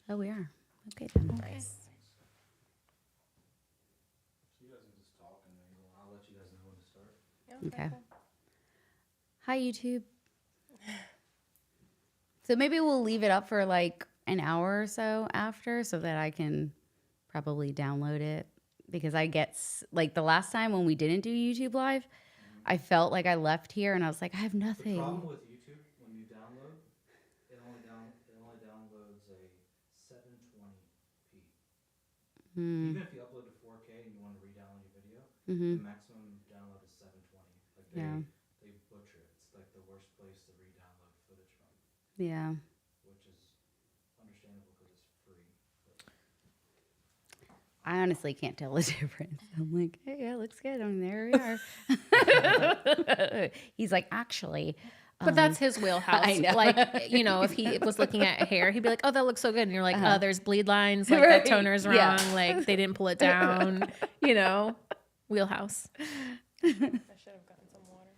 Oh, we are. Okay, then. Nice. So you guys can just talk, and then I'll let you guys know when to start. Okay. Cool. Hi, YouTube. So maybe we'll leave it up for like an hour or so after so that I can probably download it because I get like the last time when we didn't do YouTube Live, I felt like I left here and I was like, I have The nothing. problem with YouTube when you download, it only downloads a 720p. Even if you upload to 4K and you want to re-download your video, the maximum download is 720. Like they butcher it. It's like the worst place to re-download footage from, Yeah. which is understandable because it's free. But I honestly can't tell the difference. I'm like, hey, yeah, looks good. I mean, there we are. He's like, actually. But that's his wheelhouse. I know. Like, if he was looking at hair, he'd be like, oh, that looks so good. And you're like, oh, there's bleed lines. Like, Right. that toner's wrong. Yeah. Like, they didn't pull it down. Wheelhouse. I should have gotten some water.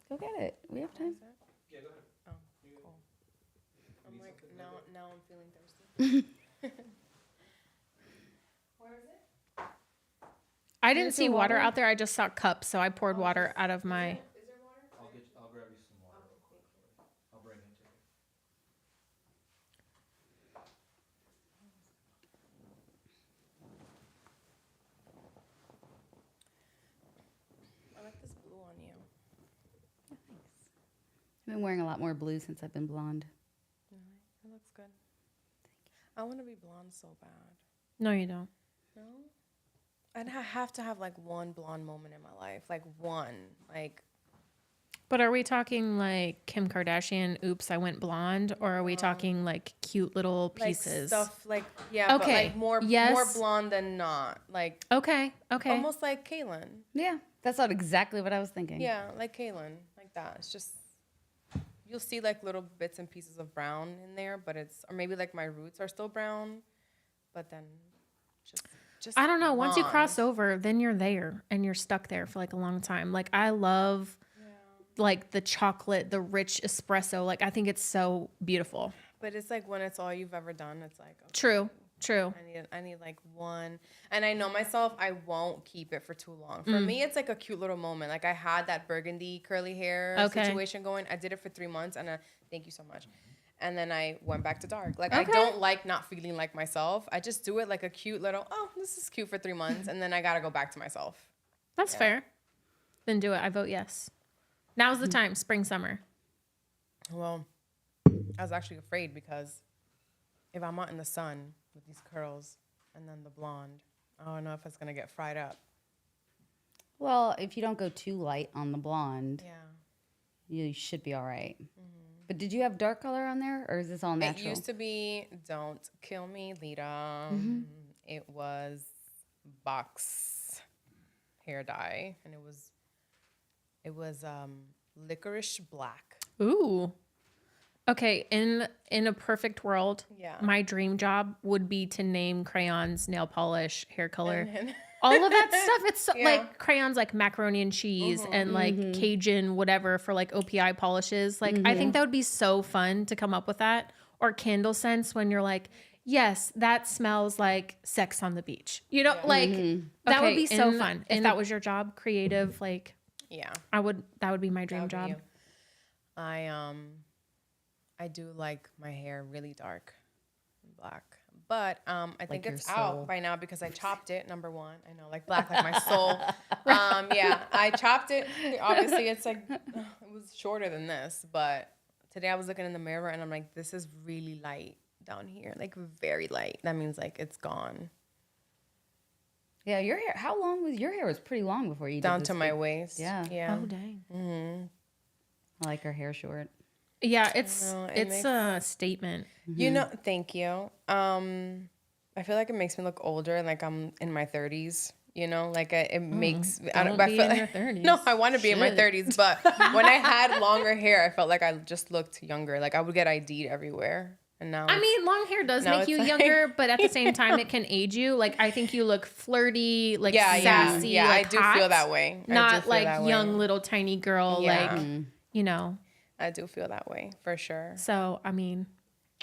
Go get it. We have time. yeah, go ahead. Oh, cool. I'm like, now I'm feeling thirsty. Where is it? I didn't see water out there. I just saw cups. So I poured water out of my... I'll grab you some water real quick for you. I'll bring it to you. I like this blue on you. I've been wearing a lot more blue since I've been blonde. Really? It looks good. I want to be blonde so bad. No, you don't. No? I'd have to have like one blonde moment in my life. Like one. Like, But are we talking like Kim Kardashian, oops, I went blonde? Or are we talking like cute little pieces? Like stuff like, yeah, but Okay, like more yes. blonde than not. Like, Okay. almost like Kaylin. Yeah, that's not exactly what I was thinking. Yeah, like Kaylin. Like that. It's just, you'll see like little bits and pieces of brown in there, but or maybe like my roots are still brown, but then just I don't know. Once you blonde. cross over, then you're there and you're stuck there for like a long time. Like I love like the chocolate, the rich espresso. Like I think it's so beautiful. But it's like when it's all you've ever done, it's like, okay, True. I need like one. And I know myself, I won't keep it for too long. For me, it's like a cute little moment. Like I had that burgundy curly hair situation going. I did it for 3 months and thank you so much. And then I went back to dark. Like I don't like not feeling like myself. I just do it like a cute little, oh, this is cute for 3 months. And then I got to go back to myself. That's fair. Then do it. I vote yes. Now's the time. Spring, summer. Well, I was actually afraid because if I'm out in the sun with these curls and then the blonde, I don't know if it's going to get fried up. Well, if you don't go too light on the blonde, Yeah. you should be all right. But did you have dark color on there, or is this all natural? It used to be Don't Kill Me, Lita. It was box hair dye, and it was licorice black. Ooh. Okay, in a perfect world, Yeah. my dream job would be to name crayons, nail polish, hair color, And- all of that stuff. It's so, Yeah. like crayons, like macaroni and cheese, and like Cajun whatever for like OPI polishes. Like I think that would be so fun to come up with that. Or candle scents when you're like, yes, that smells like sex on the beach. You know, like that would Okay, be so in- fun if in- that was your job, creative. Like yeah. that would be my That dream would be job. you. I do like my hair really dark and black. But I think your it's soul. out by now because I chopped it, number one. I know, like black, like my soul. Yeah, I chopped it. Obviously, it's like, it was shorter than this. But today I was looking in the mirror and I'm like, this is really light down here. Like very light. That means like it's gone. Yeah, your hair. How long was your hair? Was pretty long before you Down did to this my big- waist. Yeah. Yeah. Oh dang. I like her hair short. Yeah, it's know, it it's makes- a statement. You know, thank you. I feel like it makes me look older and like I'm in my 30s. You know, like it makes. I don't but be I feel in your like- 30s. No, I want to be in my Shit. 30s. But when I had longer hair, I felt like I just looked younger. Like I would get ID'd everywhere, and now I it's- mean, long hair does Now make it's you like- younger, but at the same time, it can age you. Like I think you look flirty, like yeah, sassy, yeah. like I do hot, feel that way. I do Not feel like that way. young little tiny girl, Yeah. like you know. I do feel that way for sure. So I mean,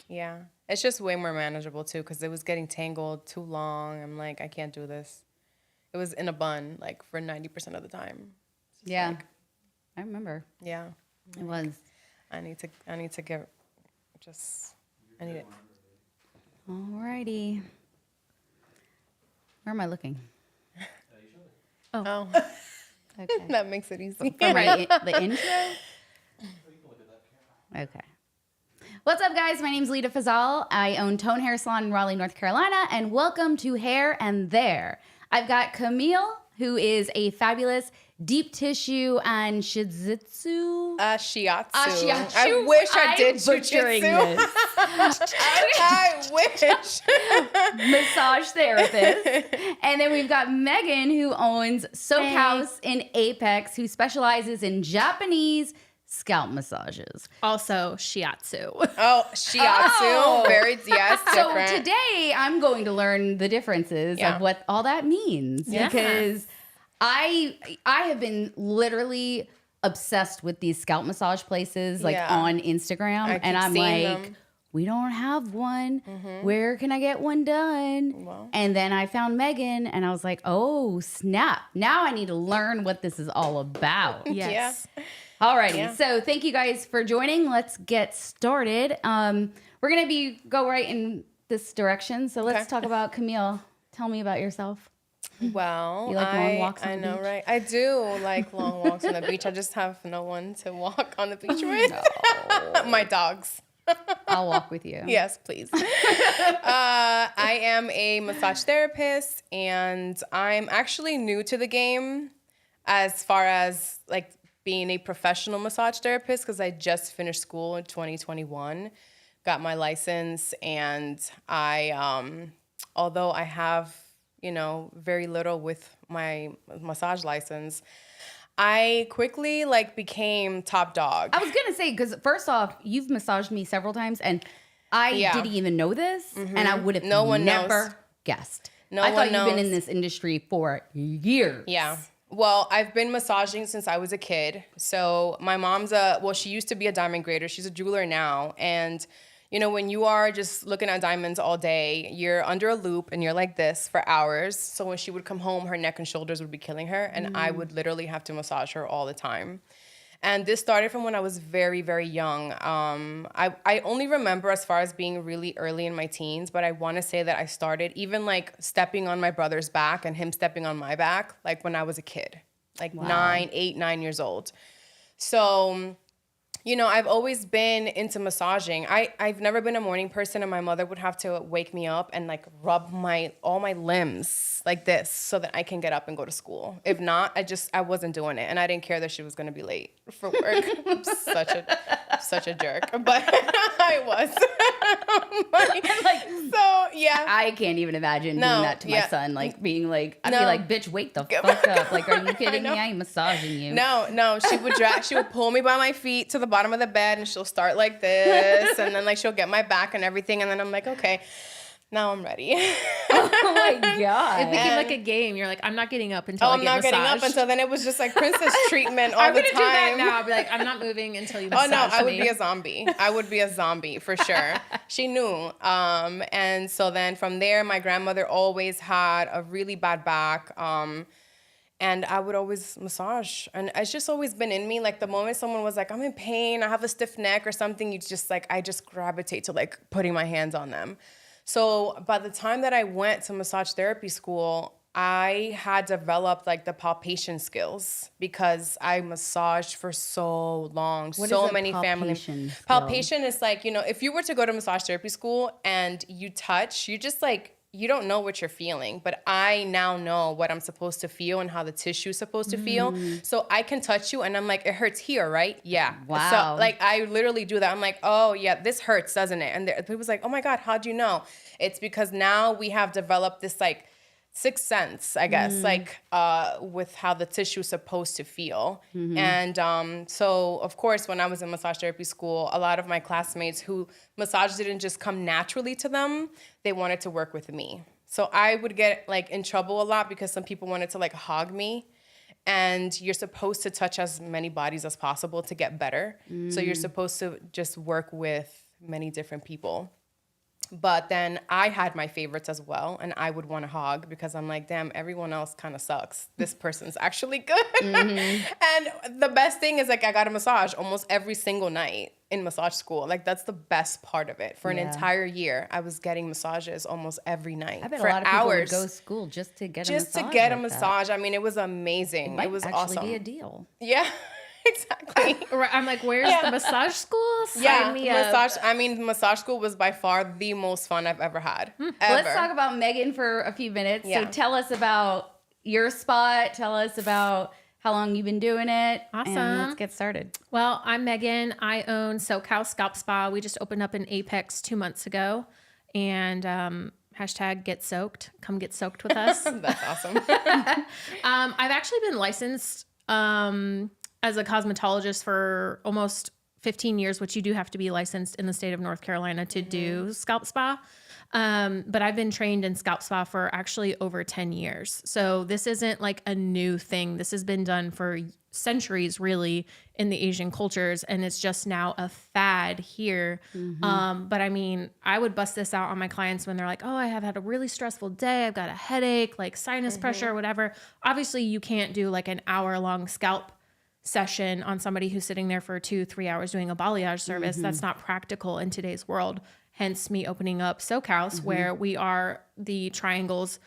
Yeah, It's just way more manageable too, because it was getting tangled too long. I'm like, I can't do this. It was in a bun like for 90% of the time. Yeah. Like, I remember. yeah. It was. I need to get just. I need it. Alrighty. Where am I looking? Oh, Okay. that makes it easy. For the intro? Okay. What's up, guys? My name's Lita Fazal. I own Tone Hair Salon in Raleigh, North Carolina, and welcome to Hair and There. I've got Camille, who is a fabulous deep tissue and shiatsu. Shiatsu. Shiatsu. I wish I did butchering jujitsu. this. I wish. Massage therapist. And then we've got Megan, who owns Soak Hey. House in Apex, who specializes in Japanese scalp massages. Also, shiatsu. Oh, shiatsu. Oh. Very, yes, So different. today I'm going to learn the differences Yeah. of what all that means Yeah. because I have been literally obsessed with these scalp massage places like Yeah. on Instagram, I and keep I'm seeing like, them. we don't have one. Where can I get one done? Well. And then I found Megan, and I was like, oh snap! Now I need to learn what this is all about. Yes. Alrighty, Yeah. so thank you guys for joining. Let's get started. We're gonna go right in this direction. So let's Okay. talk about Camille. Tell me about yourself. Well, You like long walks on I the know, beach? right? I do like long walks on the beach. I just have no one to walk on the beach with. My dogs. I'll walk with you. Yes, please. I am a massage therapist, and I'm actually new to the game as far as like being a professional massage therapist because I just finished school in 2021, got my license, and I, although I have, very little with my massage license, I quickly became top dog. I was gonna say because first off, you've massaged me several times, and I Yeah. didn't even know this, and I would have No one never knows. guessed. No I thought one you've been in knows. this industry for years. Yeah. Well, I've been massaging since I was a kid. So my mom's she used to be a diamond grader. She's a jeweler now. And, when you are just looking at diamonds all day, you're under a loop and you're like this for hours. So when she would come home, her neck and shoulders would be killing her. And I would literally have to massage her all the time. And this started from when I was very, very young. I only remember as far as being really early in my teens, but I want to say that I started even stepping on my brother's back and him stepping on my back, when I was a kid, 9 years old. So, I've always been into massaging. I've never been a morning person, and my mother would have to wake me up and rub all my limbs like this so that I can get up and go to school. If not, I wasn't doing it, and I didn't care that she was gonna be late for work. I'm such a jerk, but I was. So yeah. I can't even imagine No, doing that to my yeah. son, I'd be No. like, bitch, wake the fuck up. Are you kidding me? I ain't massaging you. No, she would pull me by my feet to the bottom of the bed, and she'll start like this, and then she'll get my back and everything, and then I'm like, okay, now I'm ready. Oh my God. It became like a game. You're like, I'm not getting up until Oh, I I'm get not getting up massaged. until then. It was just princess treatment all I'm the gonna time. do that now. I'll be like, I'm not moving until you massage Oh no, I would me. be a zombie. I would be a zombie for sure. She knew. And so then from there, my grandmother always had a really bad back. And I would always massage. And it's just always been in me. The moment someone was like, I'm in pain, I have a stiff neck or something, you just I just gravitate to putting my hands on them. So by the time that I went to massage therapy school, I had developed the palpation skills because I massaged for so long. What so is a many family palpation skill? palpation is if you were to go to massage therapy school and you touch, you just you don't know what you're feeling, but I now know what I'm supposed to feel and how the tissue is supposed to feel. So I can touch you and I'm like, it hurts here, right? Yeah. Wow. So I literally do that. I'm like, oh yeah, this hurts, doesn't it? And it was like, oh my God, how'd you know? It's because now we have developed this sixth sense, I guess, with how the tissue is supposed to feel. And so, of course, when I was in massage therapy school, a lot of my classmates who massage didn't just come naturally to them, they wanted to work with me. So I would get in trouble a lot because some people wanted to hog me. And you're supposed to touch as many bodies as possible to get better. So you're supposed to just work with many different people. But then I had my favorites as well, and I would want to hog because I'm like, damn, everyone else kind of sucks. This person's actually good. And the best thing is like I got a massage almost every single night in massage school. Like that's the best part of it. For an entire year, I was getting massages almost every night I bet for a lot of people hours. would go to school just to get Just a to massage. get a like that. massage. I mean, it was amazing. Might It was actually awesome. be a deal. Yeah, exactly. Right, I'm like, where's the massage school? Sign Yeah, me up. massage. I mean, massage school was by far the most fun I've ever had. Ever. Let's talk about Megan for a few minutes. Yeah. So tell us about your spot. Tell us about how long you've been doing it. Awesome. And let's get started. Well, I'm Megan. I own SoCal Scalp Spa. We just opened up in Apex 2 months ago. And hashtag get soaked. Come get soaked with us. That's awesome. I've actually been licensed as a cosmetologist for almost 15 years, which you do have to be licensed in the state of North Carolina to do scalp spa. But I've been trained in scalp spa for actually over 10 years. So this isn't like a new thing. This has been done for centuries really in the Asian cultures. And it's just now a fad here. But I mean, I would bust this out on my clients when they're like, oh, I have had a really stressful day. I've got a headache, like sinus pressure, whatever. Obviously you can't do like an hour-long scalp session on somebody who's sitting there for 2-3 hours doing a balayage service. That's not practical in today's world. Hence me opening up SoCal's where we are the Triangle's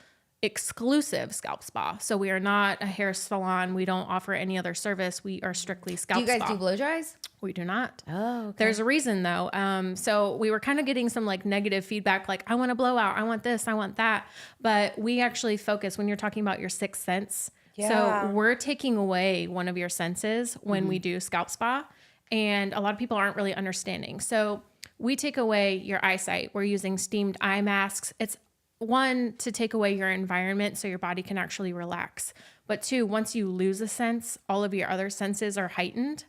exclusive scalp spa. So we are not a hair salon. We don't offer any other service. We are strictly scalp Do you guys spa. do blow dries? We do not. Oh, okay. There's a reason though. So we were kind of getting some like negative feedback, like I want a blowout, I want this, I want that. But we actually focus when you're talking about your sixth sense. Yeah. So we're taking away one of your senses when we do scalp spa. And a lot of people aren't really understanding. So we take away your eyesight. We're using steamed eye masks. It's one, to take away your environment so your body can actually relax. But two, once you lose a sense, all of your other senses are heightened.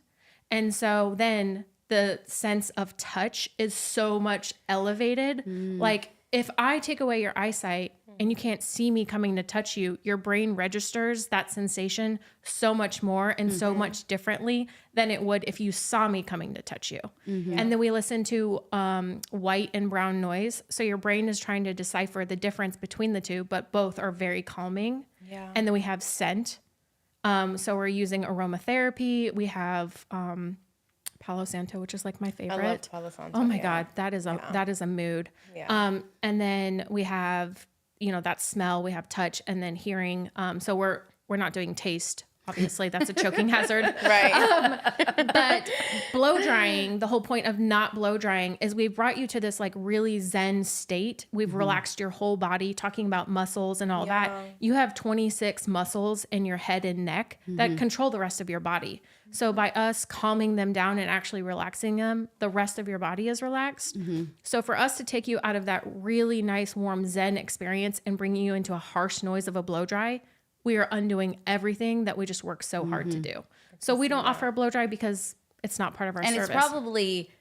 And so then the sense of touch is so much elevated. Like if I take away your eyesight and you can't see me coming to touch you, your brain registers that sensation so much more and so much differently than it would if you saw me coming to touch you. And then we listen to white and brown noise. So your brain is trying to decipher the difference between the two, but both are very calming. Yeah. And then we have scent. So we're using aromatherapy. We have Palo Santo, which is like my favorite. I love Palo Santo. Oh my yeah. God, that is a mood. Yeah. And then we have, that smell, we have touch, and then hearing. So we're not doing taste. Obviously, that's a choking hazard. Right. But blow drying, the whole point of not blow drying is we've brought you to this like really zen state. We've relaxed your whole body, talking about muscles and all that. You have 26 muscles in your head and neck that control the rest of your body. So by us calming them down and actually relaxing them, the rest of your body is relaxed. So for us to take you out of that really nice, warm zen experience and bringing you into a harsh noise of a blow dry, we are undoing everything that we just work so hard to do. So we don't offer a blow dry because it's not part of our service. And it's probably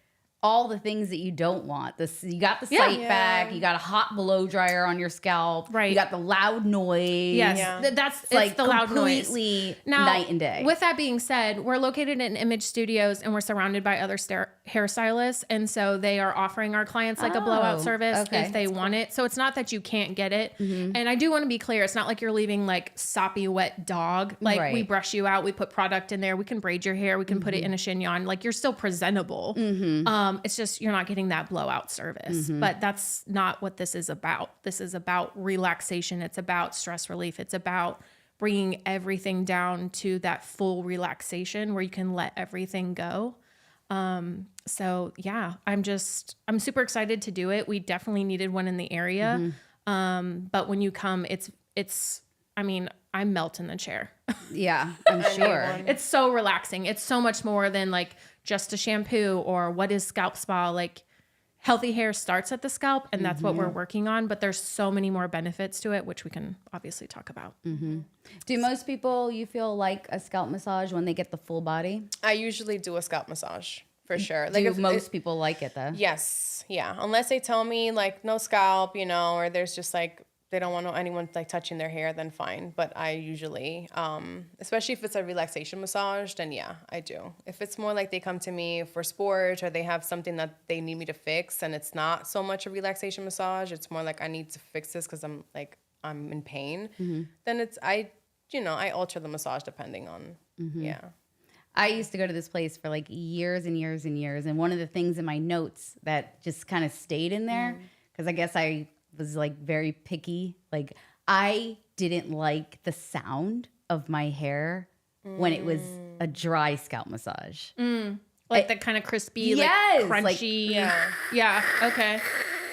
all the things that you don't want. You got the sight back. You got a hot blow dryer on your scalp. Right. You got the loud noise. Yes, Yeah. it's Like the loud noise. completely Now, night and day. With that being said, we're located in Image Studios and we're surrounded by other hairstylists. And so they are offering our clients like a blowout service okay. if they want it. So it's not that you can't get it. And I do want to be clear. It's not like you're leaving like soppy, wet dog. Like we Right. brush you out. We put product in there. We can braid your hair. We can put it in a chignon. Like you're still presentable. It's just, you're not getting that blowout service. But that's not what this is about. This is about relaxation. It's about stress relief. It's about bringing everything down to that full relaxation where you can let everything go. So yeah, I'm super excited to do it. We definitely needed one in the area. But when you come, I melt in the chair. Yeah, I'm sure. It's so relaxing. It's so much more than like just a shampoo or what is scalp spa. Like healthy hair starts at the scalp and that's what we're working on, but there's so many more benefits to it, which we can obviously talk about. Do most people, you feel, like a scalp massage when they get the full body? I usually do a scalp massage for sure. Like Do if most people like it though? Yes. Yeah. Unless they tell me like no scalp, or there's just like they don't want anyone like touching their hair, then fine. But I usually, especially if it's a relaxation massage, then yeah, I do. If it's more like they come to me for sport or they have something that they need me to fix and it's not so much a relaxation massage, it's more like I need to fix this because I'm in pain, then I alter the massage depending on, yeah. I used to go to this place for like years and years and years. And one of the things in my notes that just kind of stayed in there, because I guess I was like very picky. Like I didn't like the sound of my hair when it was a dry scalp massage. Like the kind of crispy, Yes, like like- crunchy. Yeah. Okay.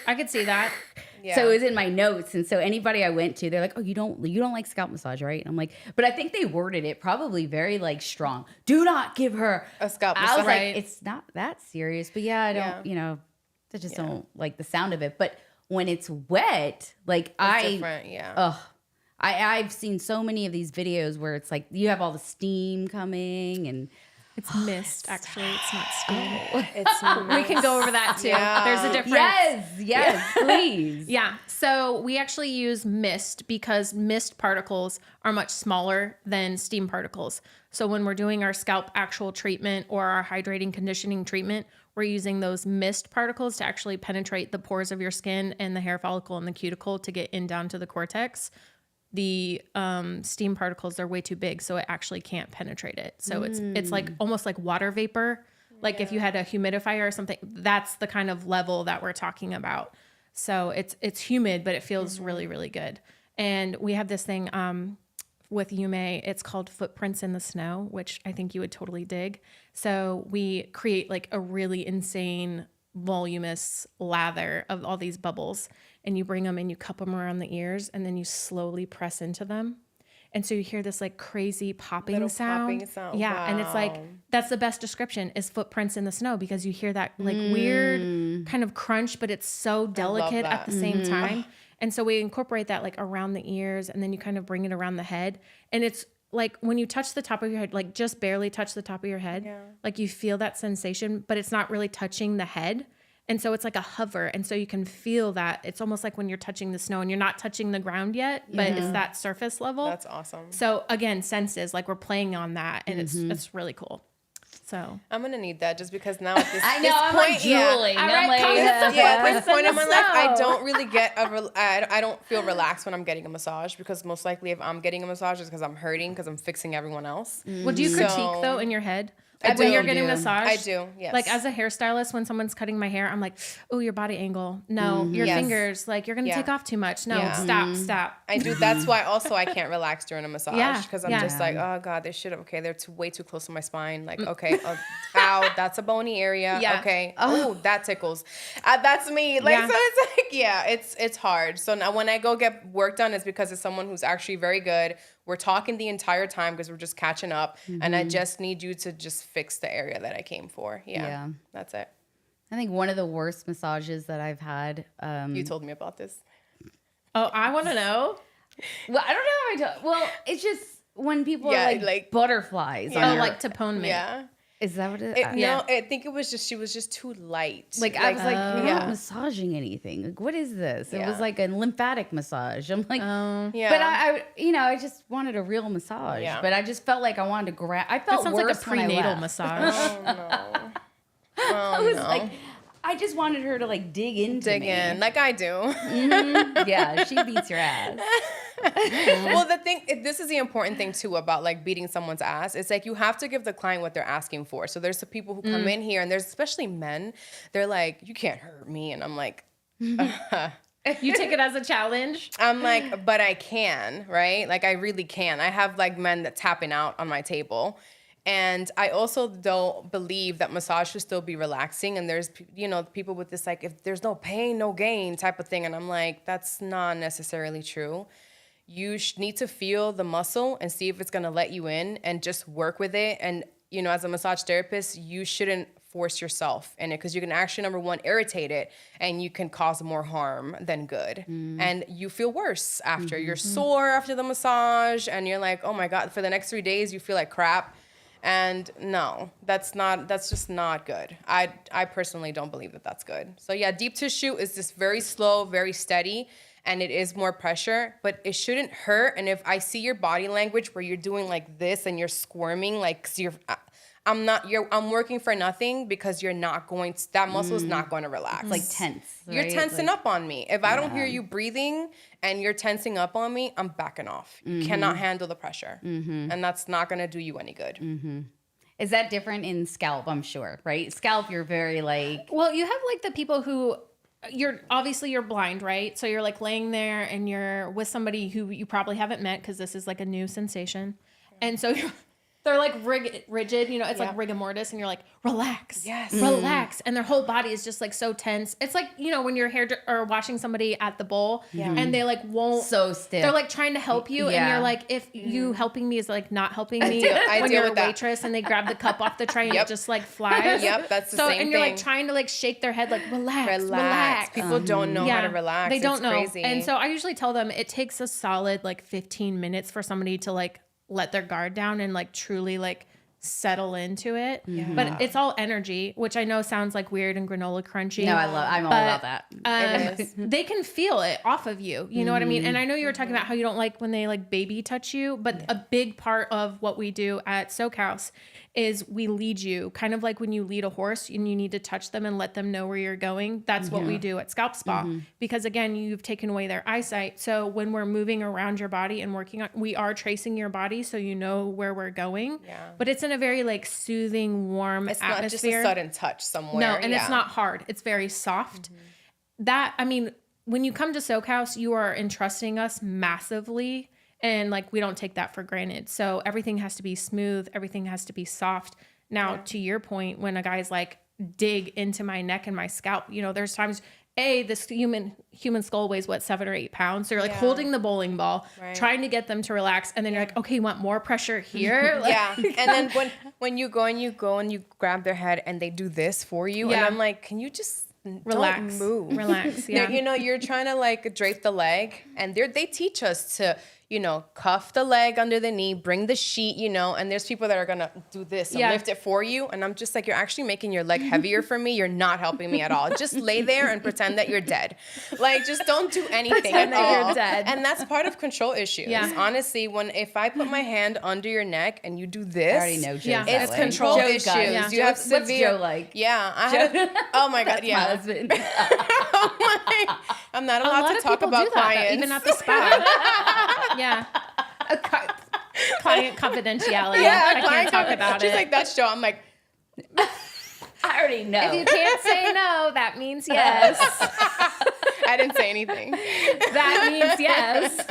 I could see that. Yeah. So it was in my notes. And so anybody I went to, they're like, oh, you don't like scalp massage, right? And I'm like, but I think they worded it probably very like strong. Do not give her A scalp I was massage. like, it's not that serious, but yeah, I don't, Yeah. I just don't like the sound of it. But when it's wet, like It's different, yeah. I've seen so many of these videos where it's like you have all the steam coming and It's mist, actually. It's not steam. It's We can go over that too. Yeah. There's a difference. yes, please. Yeah. So we actually use mist because mist particles are much smaller than steam particles. So when we're doing our scalp actual treatment or our hydrating conditioning treatment, we're using those mist particles to actually penetrate the pores of your skin and the hair follicle and the cuticle to get in down to the cortex. The steam particles are way too big, so it actually can't penetrate it. So it's like almost like water vapor. Like if you had a humidifier or something, that's the kind of level that we're talking about. So it's humid, but it feels really, really good. And we have this thing with Yume. It's called Footprints in the Snow, which I think you would totally dig. So we create like a really insane voluminous lather of all these bubbles, and you bring them and you cup them around the ears, and then you slowly press into them. And so you hear this like crazy popping Little sound. popping sound. Yeah. And it's like, Wow. that's the best description is footprints in the snow, because you hear that like weird kind of crunch, but it's so delicate at that. the same time. And so we incorporate that like around the ears, and then you kind of bring it around the head. And it's like when you touch the top of your head, like just barely touch the top of your head, like you feel that sensation, but it's not really touching the head. And so it's like a hover. And so you can feel that. It's almost like when you're touching the snow and you're not touching the ground yet, but it's that surface level. That's awesome. So again, senses, like we're playing on that, and it's really cool. So I'm gonna need that just because now at this, I know, this I'm point, like drooling. Yeah. I'm All right, like, come get some Yeah, at footprints this point in in my the life, I snow. don't really get I don't feel relaxed when I'm getting a massage, because most likely if I'm getting a massage, it's because I'm hurting because I'm fixing everyone else. Would you critique So- though in your head? I When do. you're getting do. massage? I do, yes. Like as a hairstylist, when someone's cutting my hair, I'm like, oh, your body angle. No, your Yes. fingers. Like you're going to Yeah. take off too much. No, Yeah. stop. I do. That's why also I can't relax during a massage, Yeah, because I'm yeah. just like, oh god, they should have. Okay, they're way too close to my spine. Like, okay, ow, that's a bony area. Yeah. Okay, oh, that tickles. That's me. Like, Yeah. so it's like, yeah, it's hard. So now when I go get work done, it's because it's someone who's actually very good. We're talking the entire time because we're just catching up, and I just need you to just fix the area that I came for. Yeah. That's it. I think one of the worst massages that I've had. You told me about this. Oh, I want to know. Well, I don't know if I told. Well, it's just when people Yeah, are like, like- butterflies. Yeah. On Oh, your, like Taponement. Yeah. is that what it is? No, I think it was just she was just too light. Like I was like, you're yeah. not massaging anything. Like, what is this? It was Yeah. like a lymphatic massage. I'm like, Yeah. but I just wanted a real massage. Yeah. But I just felt like I wanted to grab. I felt That sounds like a worse when I prenatal left. massage. Oh no. I was like, I just wanted her to like dig into Dig me. in like I do. Yeah, she beats your ass. Well, this is the important thing too about like beating someone's ass. It's like you have to give the client what they're asking for. So there's the people who come in here, and there's especially men. They're like, you can't hurt me, and I'm like, You take it as a challenge. but I can, right? Like I really can. I have like men that tapping out on my table. And I also don't believe that massage should still be relaxing. And there's, people with this, like, if there's no pain, no gain type of thing. And I'm like, that's not necessarily true. You need to feel the muscle and see if it's going to let you in and just work with it. And, as a massage therapist, you shouldn't force yourself in it, because you can actually, number one, irritate it, and you can cause more harm than good. And you feel worse after. You're sore after the massage, and you're like, oh my God, for the next 3 days, you feel like crap. And no, that's just not good. I personally don't believe that that's good. So yeah, deep tissue is just very slow, very steady. and it is more pressure, but it shouldn't hurt. And if I see your body language where you're doing like this and you're squirming, like, 'cause I'm working for nothing, because you're not going to, that muscle is not going to relax. It's like tense. You're right? tensing Like, up on me. If I don't hear you breathing and you're tensing up on me, I'm backing off. You cannot handle the pressure. And that's not going to do you any good. Is that different in scalp? I'm sure, right? Scalp, you're very like, Well, you have like the people who you're blind, right? So you're like laying there and you're with somebody who you probably haven't met, because this is like a new sensation. And so they're like rigid, you know, it's like rigor mortis, and you're like, relax, relax. And their whole body is just like so tense. It's like, you know, when you're or washing somebody at the bowl and they like won't, so stiff. they're like trying to help you. And you're like, if you helping me is like not helping me, I when deal you're a with that. waitress and they grab the cup off the tray and it just like flies. That's the So, same and you're thing. like trying to like shake their head, like relax. People don't know how to relax. They don't It's know. crazy. And so I usually tell them it takes a solid like 15 minutes for somebody to like let their guard down and like truly like settle into it. But it's all energy, which I know sounds like weird and granola crunchy. no, I'm all about that. It is. They can feel it off of you. You know what I mean? And I know you were talking about how you don't like when they like baby touch you, but a big part of what we do at Soak House is we lead you, kind of like when you lead a horse and you need to touch them and let them know where you're going. That's what we do at Scalp Spa, because again, you've taken away their eyesight. So when we're moving around your body and working on, we are tracing your body so you know where we're going. But it's in a very like soothing, warm It's atmosphere. not just a sudden touch somewhere. No, and it's not hard. It's very soft. That, I mean, when you come to Soak House, you are entrusting us massively. And like, we don't take that for granted. So everything has to be smooth. Everything has to be soft. Now, to your point, when a guy's like, dig into my neck and my scalp, you know, there's times, this human skull weighs what, 7 or 8 pounds. So you're like holding the bowling ball, trying to get them to relax. And then you're like, okay, you want more pressure here? Like, And then when you go and you grab their head and they do this for you. And I'm like, can you just relax, don't move? relax. Yeah. You know, you're trying to like drape the leg, and they teach us to, you know, cuff the leg under the knee, bring the sheet, you know, and there's people that are going to do this and lift it for you. And I'm just like, you're actually making your leg heavier for me. You're not helping me at all. Just lay there and pretend that you're dead. Like, just don't do anything Pretend at that all. you're dead. And that's part of control issues. Yeah. Honestly, if I put my hand under your neck and you do this, I already know Joe's Yeah. that it's way. control Joe's issues. got it. Yeah. You have What's severe. Joe like? Yeah, oh my God, My yeah. husband. I'm not A allowed lot to of talk people about do that, clients. even at the spa. Yeah. Client confidentiality. I can't talk about She's it. like, that's Joe. I'm like, I already know. If you can't say no, that means yes. I didn't say anything. That means yes.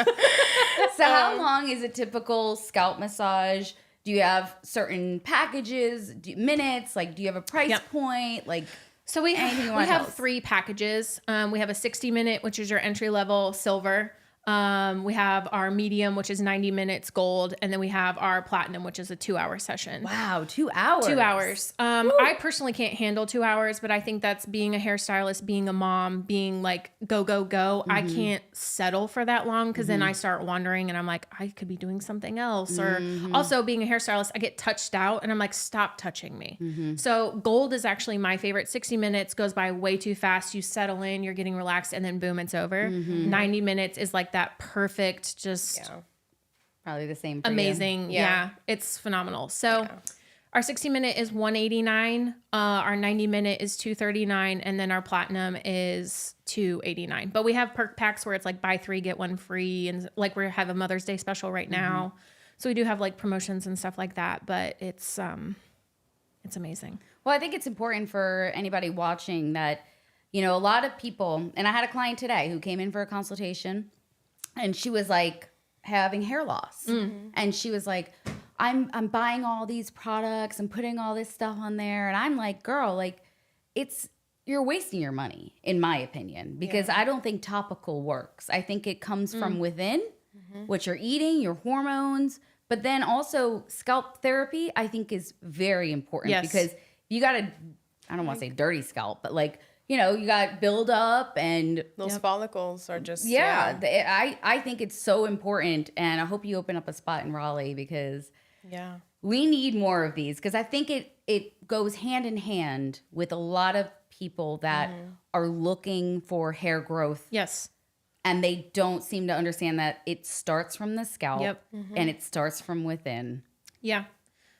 So how long is a typical scalp massage? Do you have certain packages, minutes? Like, do you have a price point? Like, So we anything you we wanna tell have us? 3 packages. We have a 60-minute, which is your entry level silver. We have our medium, which is 90 minutes gold, and then we have our platinum, which is a 2-hour session. wow, 2 hours. 2 hours. I personally can't handle 2 hours, but I think that's being a hairstylist, being a mom, being like go, go, go. I can't settle for that long, because then I start wandering and I'm like, I could be doing something else. Or also being a hairstylist, I get touched out and I'm like, stop touching me. So gold is actually my favorite. 60 minutes goes by way too fast. You settle in, you're getting relaxed, and then boom, it's over. 90 minutes is like that perfect, just Probably the same for you. amazing. Yeah. It's phenomenal. So our 60-minute is $189, our 90-minute is $239, and then our platinum is $289. But we have perk packs where it's like buy 3 get 1 free, and like we have a Mother's Day special right now. So we do have like promotions and stuff like that, but it's amazing. Well, I think it's important for anybody watching that, you know, a lot of people, and I had a client today who came in for a consultation, and she was like having hair loss. And she was like, I'm buying all these products and putting all this stuff on there. And I'm like, girl, like, you're wasting your money, in my opinion, because I don't think topical works. I think it comes from within, what you're eating, your hormones, but then also scalp therapy, I think is very important. Yes. Because you got to, I don't want to say dirty scalp, but like, you know, you got build up and Those follicles are just I think it's so important, and I hope you open up a spot in Raleigh, because we need more of these, because I think it goes hand in hand with a lot of people that are looking for hair growth Yes. And they don't seem to understand that it starts from the scalp Yep. and it starts from within. Yeah.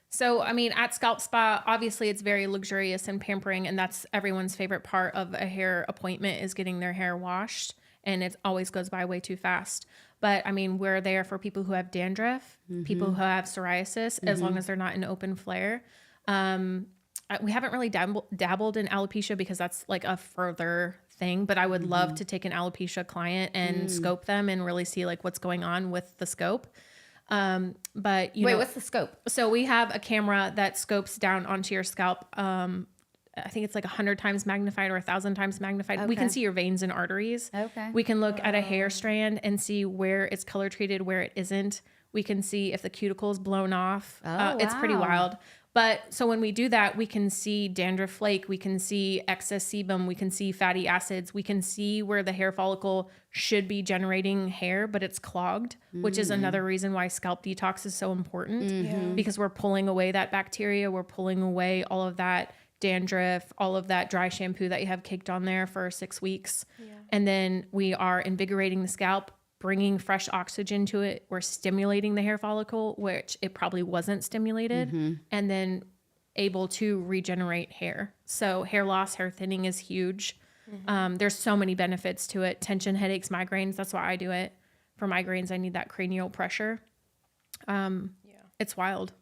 So, I mean, at Scalp Spa, obviously it's very luxurious and pampering, and that's everyone's favorite part of a hair appointment is getting their hair washed, and it always goes by way too fast. But I mean, we're there for people who have dandruff, people who have psoriasis, as long as they're not in open flare. We haven't really dabbled in alopecia because that's like a further thing, but I would love to take an alopecia client and scope them and really see like what's going on with the scope. But Wait, what's the scope? So we have a camera that scopes down onto your scalp. I think it's like 100 times magnified or 1,000 times magnified. We can Okay. see your veins and arteries. Okay. We can look at a hair strand and see where it's color treated, where it isn't. We can see if the cuticle is blown off. It's pretty wow. wild. But so when we do that, we can see dandruff flake, we can see excess sebum, we can see fatty acids, we can see where the hair follicle should be generating hair, but it's clogged, which is another reason why scalp detox is so important because we're pulling away that bacteria, we're pulling away all of that dandruff, all of that dry shampoo that you have caked on there for 6 weeks. And then we are invigorating the scalp, bringing fresh oxygen to it. We're stimulating the hair follicle, which it probably wasn't stimulated, and then able to regenerate hair. So hair loss, hair thinning is huge. There's so many benefits to it. Tension, headaches, migraines. That's why I do it. For migraines, I need that cranial pressure. It's wild.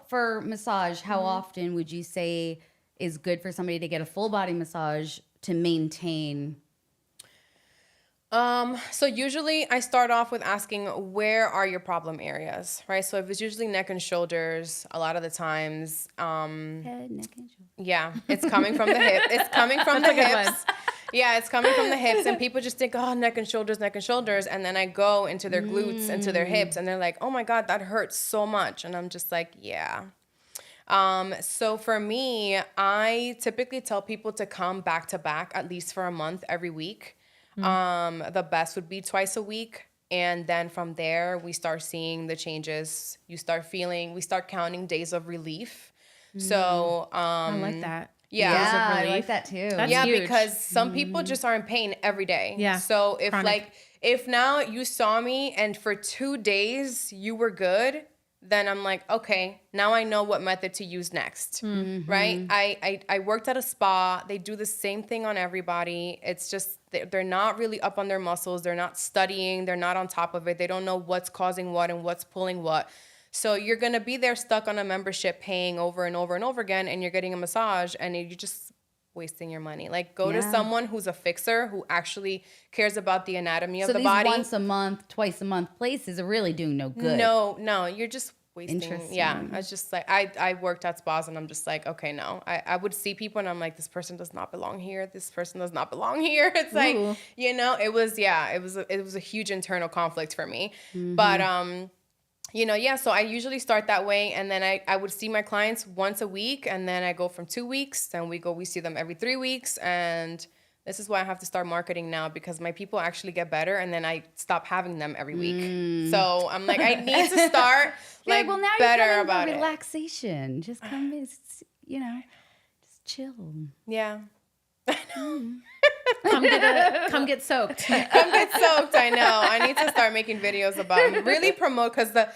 For massage, how often would you say is good for somebody to get a full body massage to maintain? So usually I start off with asking, where are your problem areas, right? So if it's usually neck and shoulders, a lot of the times, Head, neck, and shoulder. yeah, it's coming from the hip. It's coming from the hips. Yeah, it's coming from the hips, and people just think, oh, neck and shoulders, and then I go into their glutes, into their hips, and they're like, oh my God, that hurts so much. And I'm just like, yeah. So for me, I typically tell people to come back to back at least for a month every week. The best would be twice a week. And then from there, we start seeing the changes. We start counting days of relief. So, I like that. yeah. Days of I relief. like that too. That's yeah, huge. because some people just are in pain every day. Yeah, So if chronic. if now you saw me and for 2 days you were good, then I'm like, okay, now I know what method to use next, right? I worked at a spa. They do the same thing on everybody. It's just they're not really up on their muscles. They're not studying. They're not on top of it. They don't know what's causing what and what's pulling what. So you're going to be there stuck on a membership paying over and over and over again, and you're getting a massage, and you're just wasting your money. Like, go to Yeah. someone who's a fixer who actually cares about the anatomy of So the these body. once a month, twice a month places are really doing no good. No, you're just wasting. Interesting. Yeah, I was just like, I worked at spas, and I'm just like, okay, no. I would see people, and I'm like, this person does not belong here. This person does not belong here. It's like, Ooh. it was a huge internal conflict for me. But so I usually start that way, and then I would see my clients once a week, and then I go from 2 weeks, then we see them every 3 weeks, and this is why I have to start marketing now, because my people actually get better, and then I stop having them every week. So I'm like, I need to start like well, now better you're coming about for it. relaxation. Just come, just chill. Yeah. Come get soaked. Come get soaked. I know. I need to start making videos about really promote, because I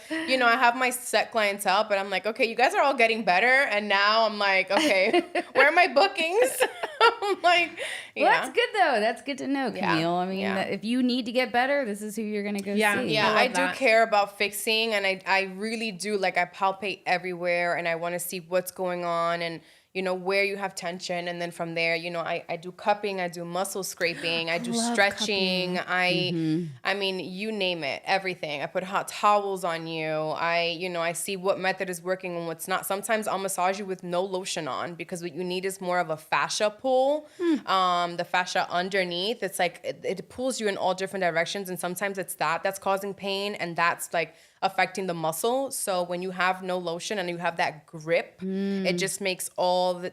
have my set clientele, but I'm like, okay, you guys are all getting better, and now I'm like, okay, where are my bookings? I'm like, Well, yeah. that's good though. That's good to know, Yeah. Camille. I mean, Yeah. if you need to get better, this is who you're gonna go Yeah. see. Yeah, I love I do that. care about fixing, and I really do. Like, I palpate everywhere, and I want to see what's going on, and where you have tension, and then from there, I do cupping, I do muscle scraping, I do love stretching, I mean, you name it, everything. I put hot towels on you. I see what method is working and what's not. Sometimes I'll massage you with no lotion on, because what you need is more of a fascia pull. The fascia underneath, it's like it pulls you in all different directions, and sometimes it's that's causing pain, and that's like affecting the muscle. So when you have no lotion and you have that grip, it just makes all the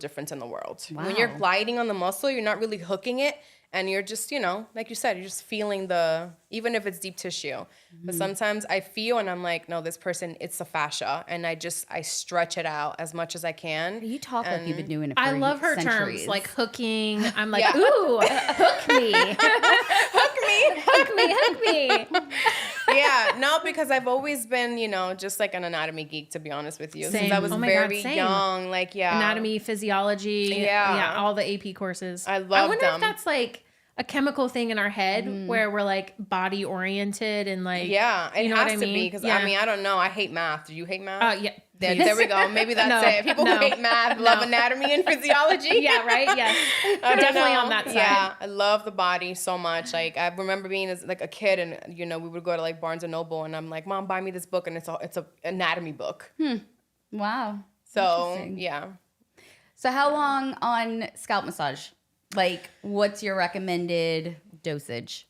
difference in the world. When you're Wow. gliding on the muscle, you're not really hooking it, and you're just, like you said, you're just feeling even if it's deep tissue. But sometimes I feel, and I'm like, no, this person, it's the fascia, and I stretch it out as much as I can. You talk like you've been doing it for I love her centuries. terms like hooking. I'm like, Yeah. ooh, hook me. because I've always been, just like an anatomy geek, to be honest with you. Same. Since I was Oh my God, very same. young. Like, Anatomy, physiology. Yeah. All the AP courses. I love I wonder them. if that's like a chemical thing in our head where we're like body oriented and like, Yeah, it you know has what I to mean? be because Yeah. I don't know. I hate math. Do you hate math? Yeah. There we go. Maybe that's No, it. People no. who hate math love anatomy and physiology. Yeah, right? Yes. I don't Definitely know. on that side. Yeah, I love the body so much. Like I remember being as like a kid, and we would go to like Barnes and Noble, and I'm like, Mom, buy me this book, and it's a anatomy book. Wow. So Interesting. yeah. So how long on scalp massage? Like, what's your recommended dosage?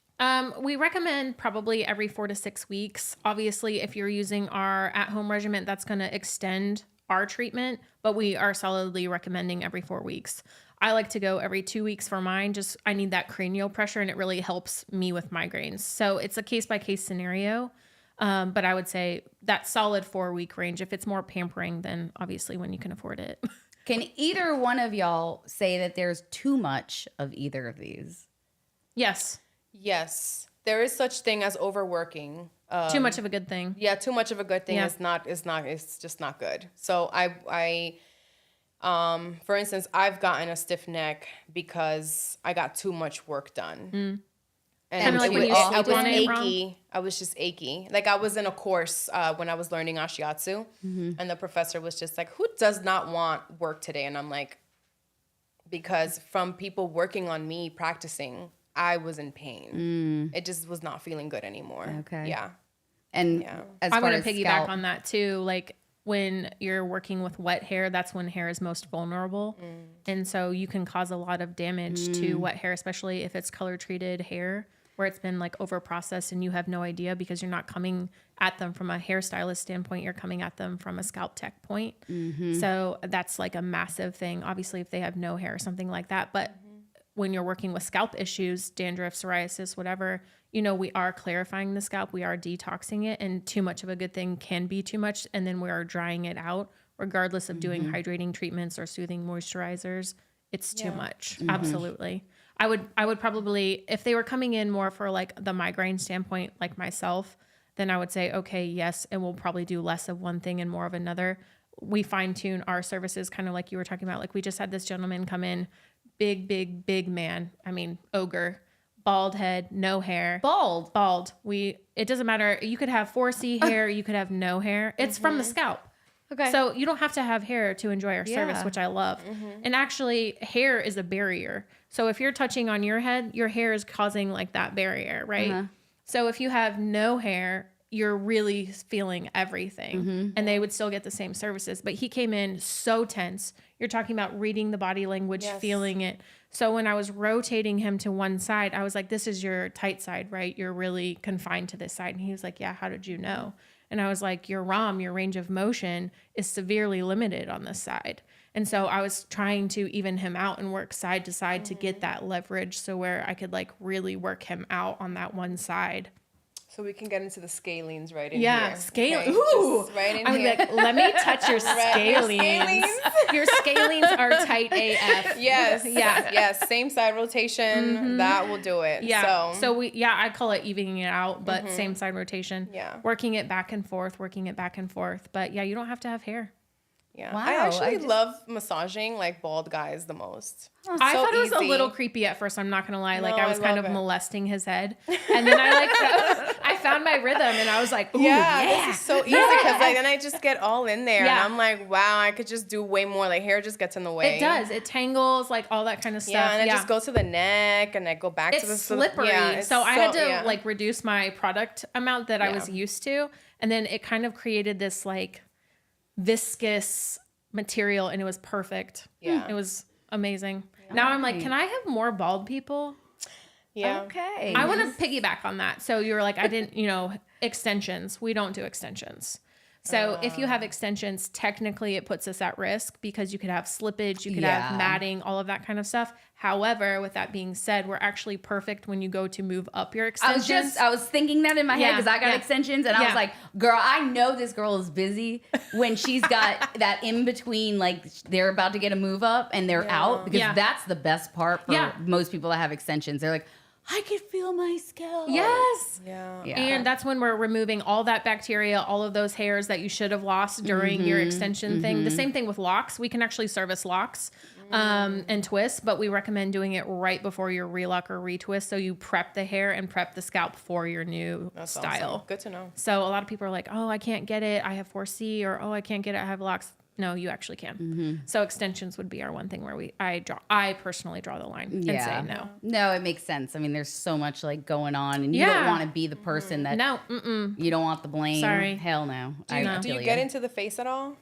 We recommend probably every 4 to 6 weeks. Obviously, if you're using our at-home regimen, that's going to extend our treatment, but we are solidly recommending every 4 weeks. I like to go every 2 weeks for mine. I need that cranial pressure, and it really helps me with migraines. So it's a case-by-case scenario. But I would say that solid 4-week range. If it's more pampering, then obviously when you can afford it. Can either one of y'all say that there's too much of either of these? Yes. Yes, there is such thing as overworking. Too much of a good thing. Yeah, too much of a good thing Yeah. it's just not good. So for instance, I've gotten a stiff neck because I got too much work done. And Kinda like it when you was- sleep I was on it wrong? achy. I was just achy. Like I was in a course when I was learning Ashiatsu, and the professor was just like, "Who does not want work today?" And I'm like, because from people working on me practicing, I was in pain. It just was not feeling good anymore. Okay. Yeah. And Yeah. as I'm far going to as piggyback scalp, on that too. Like when you're working with wet hair, that's when hair is most vulnerable. And so you can cause a lot of damage to wet hair, especially if it's color treated hair where it's been like over processed and you have no idea because you're not coming at them from a hairstylist standpoint. You're coming at them from a scalp tech point. So that's like a massive thing. Obviously, if they have no hair or something like that. But when you're working with scalp issues, dandruff, psoriasis, whatever, we are clarifying the scalp, we are detoxing it, and too much of a good thing can be too much. And then we are drying it out, regardless of doing hydrating treatments or soothing moisturizers. It's too much. Absolutely. I would probably, if they were coming in more for like the migraine standpoint, like myself, then I would say, okay, yes, and we'll probably do less of one thing and more of another. We fine tune our services, kind of like you were talking about. Like we just had this gentleman come in, big man. I mean, ogre, bald head, no hair. Bald. It doesn't matter. You could have 4C hair. You could have no hair. It's from the scalp. okay. So you don't have to have hair to enjoy our service, Yeah. which I love. And actually, hair is a barrier. So if you're touching on your head, your hair is causing like that barrier, right? So if you have no hair, you're really feeling everything. And they would still get the same services. But he came in so tense. You're talking about reading the body language, Yes. feeling it. So when I was rotating him to one side, I was like, this is your tight side, right? You're really confined to this side. And he was like, yeah, how did you know? And I was like, your ROM, your range of motion is severely limited on this side. And so I was trying to even him out and work side to side to get that leverage so where I could like really work him out on that one side. So we can get into the scalings right in Yeah, here. scale. Okay? Ooh, Just right in I would be here. like, let me touch your Right, your scalings. Your scalings are tight AF. Yes. Yeah. Yes. Same side rotation. That will do it. Yeah. So I call it evening it out, but same side rotation. Yeah. Working it back and forth. But yeah, you don't have to have hair. yeah. Wow, I actually I just- love massaging like bald guys the most. I So thought it was a easy. little creepy at first. I'm not gonna lie. Like No, I was I kind love of it. molesting his head, and then I found my rhythm, and I was like, ooh, Yeah, this is so easy because then I just get all in there, Yeah. and I'm like, wow, I could just do way more. Like hair just gets in the way. It does. It tangles, like all that kind of stuff. Yeah, and I just go to the neck, and I go back to the It's slippery. Yeah, it's so I had to yeah. like reduce my product amount that I was used to. And then it kind of created this like viscous material and it was perfect. Yeah. It was amazing. Now I'm like, can I have more bald people? Yeah. Okay. I want to piggyback on that. So you were like, I didn't, extensions. We don't do extensions. So if you have extensions, technically it puts us at risk because you could have slippage, you could Yeah. have matting, all of that kind of stuff. However, with that being said, we're actually perfect when you go to move up your extensions. I was thinking that in my head Yeah, because I got yeah. extensions and I was Yeah. like, girl, I know this girl is busy when she's got that in between, like they're about to get a move up and they're out because Yeah. that's the best part for Yeah. most people that have extensions. They're like, I could feel my scalp. Yes. Yeah. Yeah. And that's when we're removing all that bacteria, all of those hairs that you should have lost during your extension thing. The same thing with locks. We can actually service locks and twists, but we recommend doing it right before your relock or retwist. So you prep the hair and prep the scalp for your new That's style. awesome. Good to know. So a lot of people are like, oh, I can't get it. I have 4C, or oh, I can't get it. I have locks. No, you actually can. So extensions would be our one thing where I personally draw the line and say no. No, it makes sense. I mean, there's so much like going on, and you don't Yeah. want to be the person that No, you don't want the blame. Sorry. Hell no. Do you feel get into the face at all?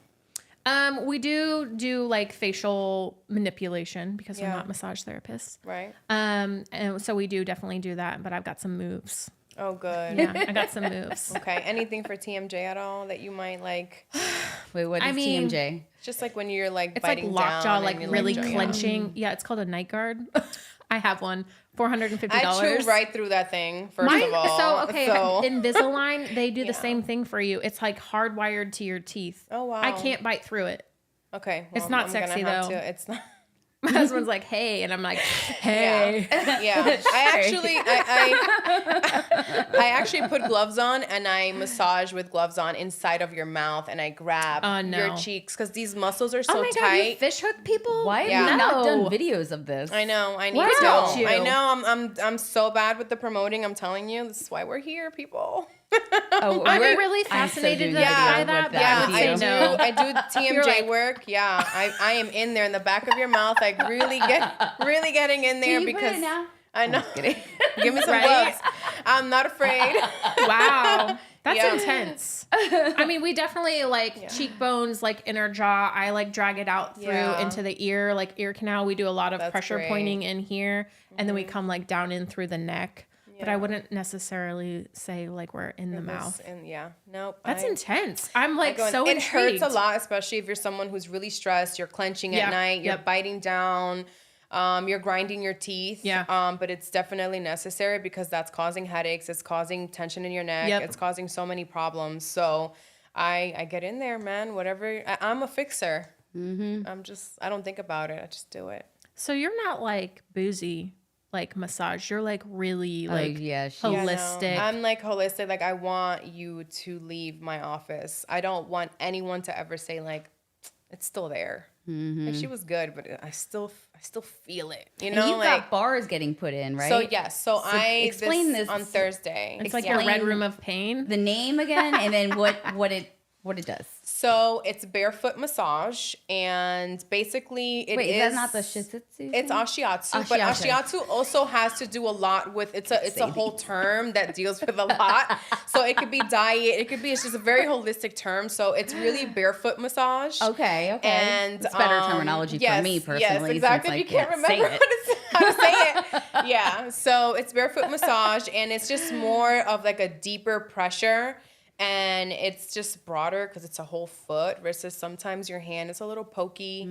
we do like facial manipulation because we're Yeah. not massage therapists. Right. And so we do definitely do that, but I've got some moves. Oh, good. Yeah, I got some moves. Okay. Anything for TMJ at all that you might like? Wait, what is I mean, TMJ? Just like when you're like It's like biting lockjaw, down like and you're, really yeah. clenching. Yeah, it's called a night guard. I have one, $450. I chew right through that thing. First Mine, of all, so okay, So- Invisalign, they do Yeah. the same thing for you. It's like hardwired to your teeth. Oh, wow. I can't bite through it. Okay. It's well, not I'm gonna sexy, have though. to- It's not. My husband's like, hey, and I'm like, hey. Yeah. I actually put gloves on and I massage with gloves on inside of your mouth and I grab Oh, no. your cheeks because these muscles are Oh so my god, you tight. fish hook people? Why have Yeah. you not done No. videos of this? I know. I need Why to. don't you? I know. I'm so bad with the promoting. I'm telling you. This is why we're here, people. Oh, I'd be we're- really I'm so fascinated doing by Yeah, video that, with but I would I say do. no. I do You're TMJ like- work. Yeah, I am in there in the back of your mouth, like really getting in there Can you put because it now? I know. Kidding. Give me some Right? gloves. I'm not afraid. Wow. That's Yeah. intense. I mean, we definitely like cheekbones, like inner jaw. I like drag it out through Yeah. into the ear, like ear canal. We do a lot of That's pressure great. pointing in here, and then we come like down in through the neck. But I Yeah. wouldn't necessarily say like we're in the mouth. And yeah, nope. That's I- intense. I'm like going- so it intrigued. hurts a lot, especially if you're someone who's really stressed. You're clenching Yeah, at night. You're yep. biting down. You're grinding your teeth. Yeah. But it's definitely necessary because that's causing headaches. It's causing tension in your neck. Yep. It's causing so many problems. So I get in there, man. Whatever. I'm a fixer. Mm-hmm. I don't think about it. I just do it. So you're not like boozy, like massage. You're like really like yeah, she- Yeah, no. holistic. I'm like holistic. Like I want you to leave my office. I don't want anyone to ever say like, it's still there. Like she was good, but I still feel it. You And know, you've like got bars getting put in, right? so. Yes. So I explain this on Thursday. It's like Yeah. your red room of pain. the name again, and then what it does. So it's barefoot massage, and basically it Wait, is. is that not the shitsutsu? It's ashiatsu, but Ashiatsu. ashiatsu also has to do a lot with it's a whole term that deals with a lot. So it could be diet, it's just a very holistic term. So it's really barefoot massage. Okay. And it's better terminology for me personally. Yes, exactly. Since I You can't can't say remember it. how to say it. Yeah. So it's barefoot massage, and it's just more of like a deeper pressure. And it's just broader because it's a whole foot versus sometimes your hand is a little pokey.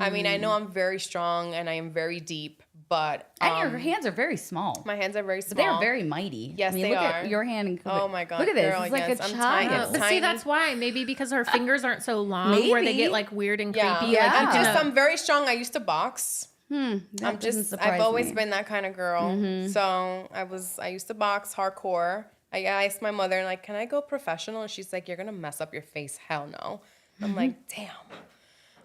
I mean, I know I'm very strong and I am very deep, but And your hands are very small. my hands are very small. But they're very mighty. Yes, I mean, they look are. At your hand. And Oh my God, Look at this. girl, It's like yes, a I'm child. tiny. But see, Tiny. that's why. Maybe because her fingers aren't so long, where they Maybe. get like weird and creepy. Yeah. Like Yeah. you I'm can, I'm very strong. I used to box. That I'm doesn't just surprise I've always me. Mm-hmm. been that kind of girl. So I used to box hardcore. I asked my mother like, "Can I go professional?" And she's like, "You're going to mess up your face. Hell no." I'm like, "Damn."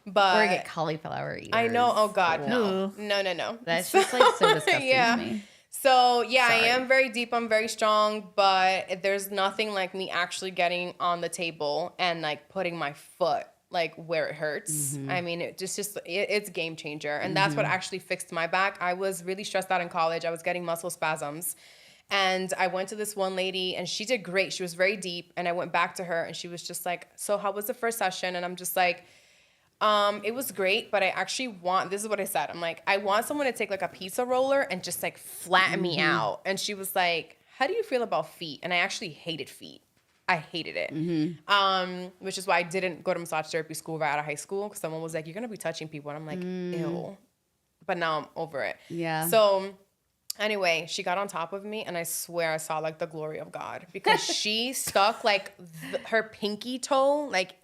But Or get cauliflower ears. I know. Oh God, Ooh. no. That's just like so disgusting Yeah. to me. So yeah, Sorry. I am very deep. I'm very strong, but there's nothing like me actually getting on the table and like putting my foot like where it hurts. I mean, it's a game changer, and that's what actually fixed my back. I was really stressed out in college. I was getting muscle spasms. And I went to this one lady and she did great. She was very deep. And I went back to her and she was just like, "So how was the first session?" And I'm just like, it was great, but I actually this is what I said. I'm like, I want someone to take like a pizza roller and just like flatten me out. And she was like, "How do you feel about feet?" And I actually hated feet. I hated it. Which is why I didn't go to massage therapy school right out of high school. Because someone was like, "You're going to be touching people." And I'm like, ew. But now I'm over it. Yeah. So Anyway, she got on top of me, and I swear I saw like the glory of God, because she stuck like her pinky toe like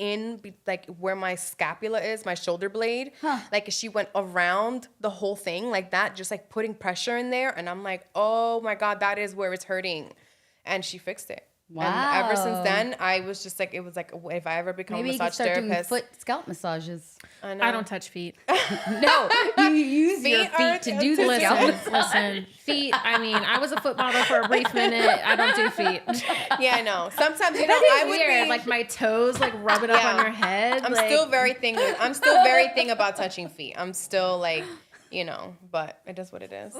like where my scapula is, my shoulder blade. Like she went around the whole thing like that, just like putting pressure in there. And I'm like, oh my God, that is where it's hurting. And she fixed it. Wow. And ever since then, I was just like, it was like, if I ever become Maybe a you could massage start doing therapist. foot scalp massages. I don't touch feet. No, you use your Feet are feet to do the scalp Listen, massage. listen. Feet. I mean, I was a foot model for a brief minute. I don't do feet. Yeah, I know. Sometimes, you know, That is I would weird. be Like my toes, like rub it up on your head. I'm like, still very thing about touching feet. I'm still like, you know, but it is what it is.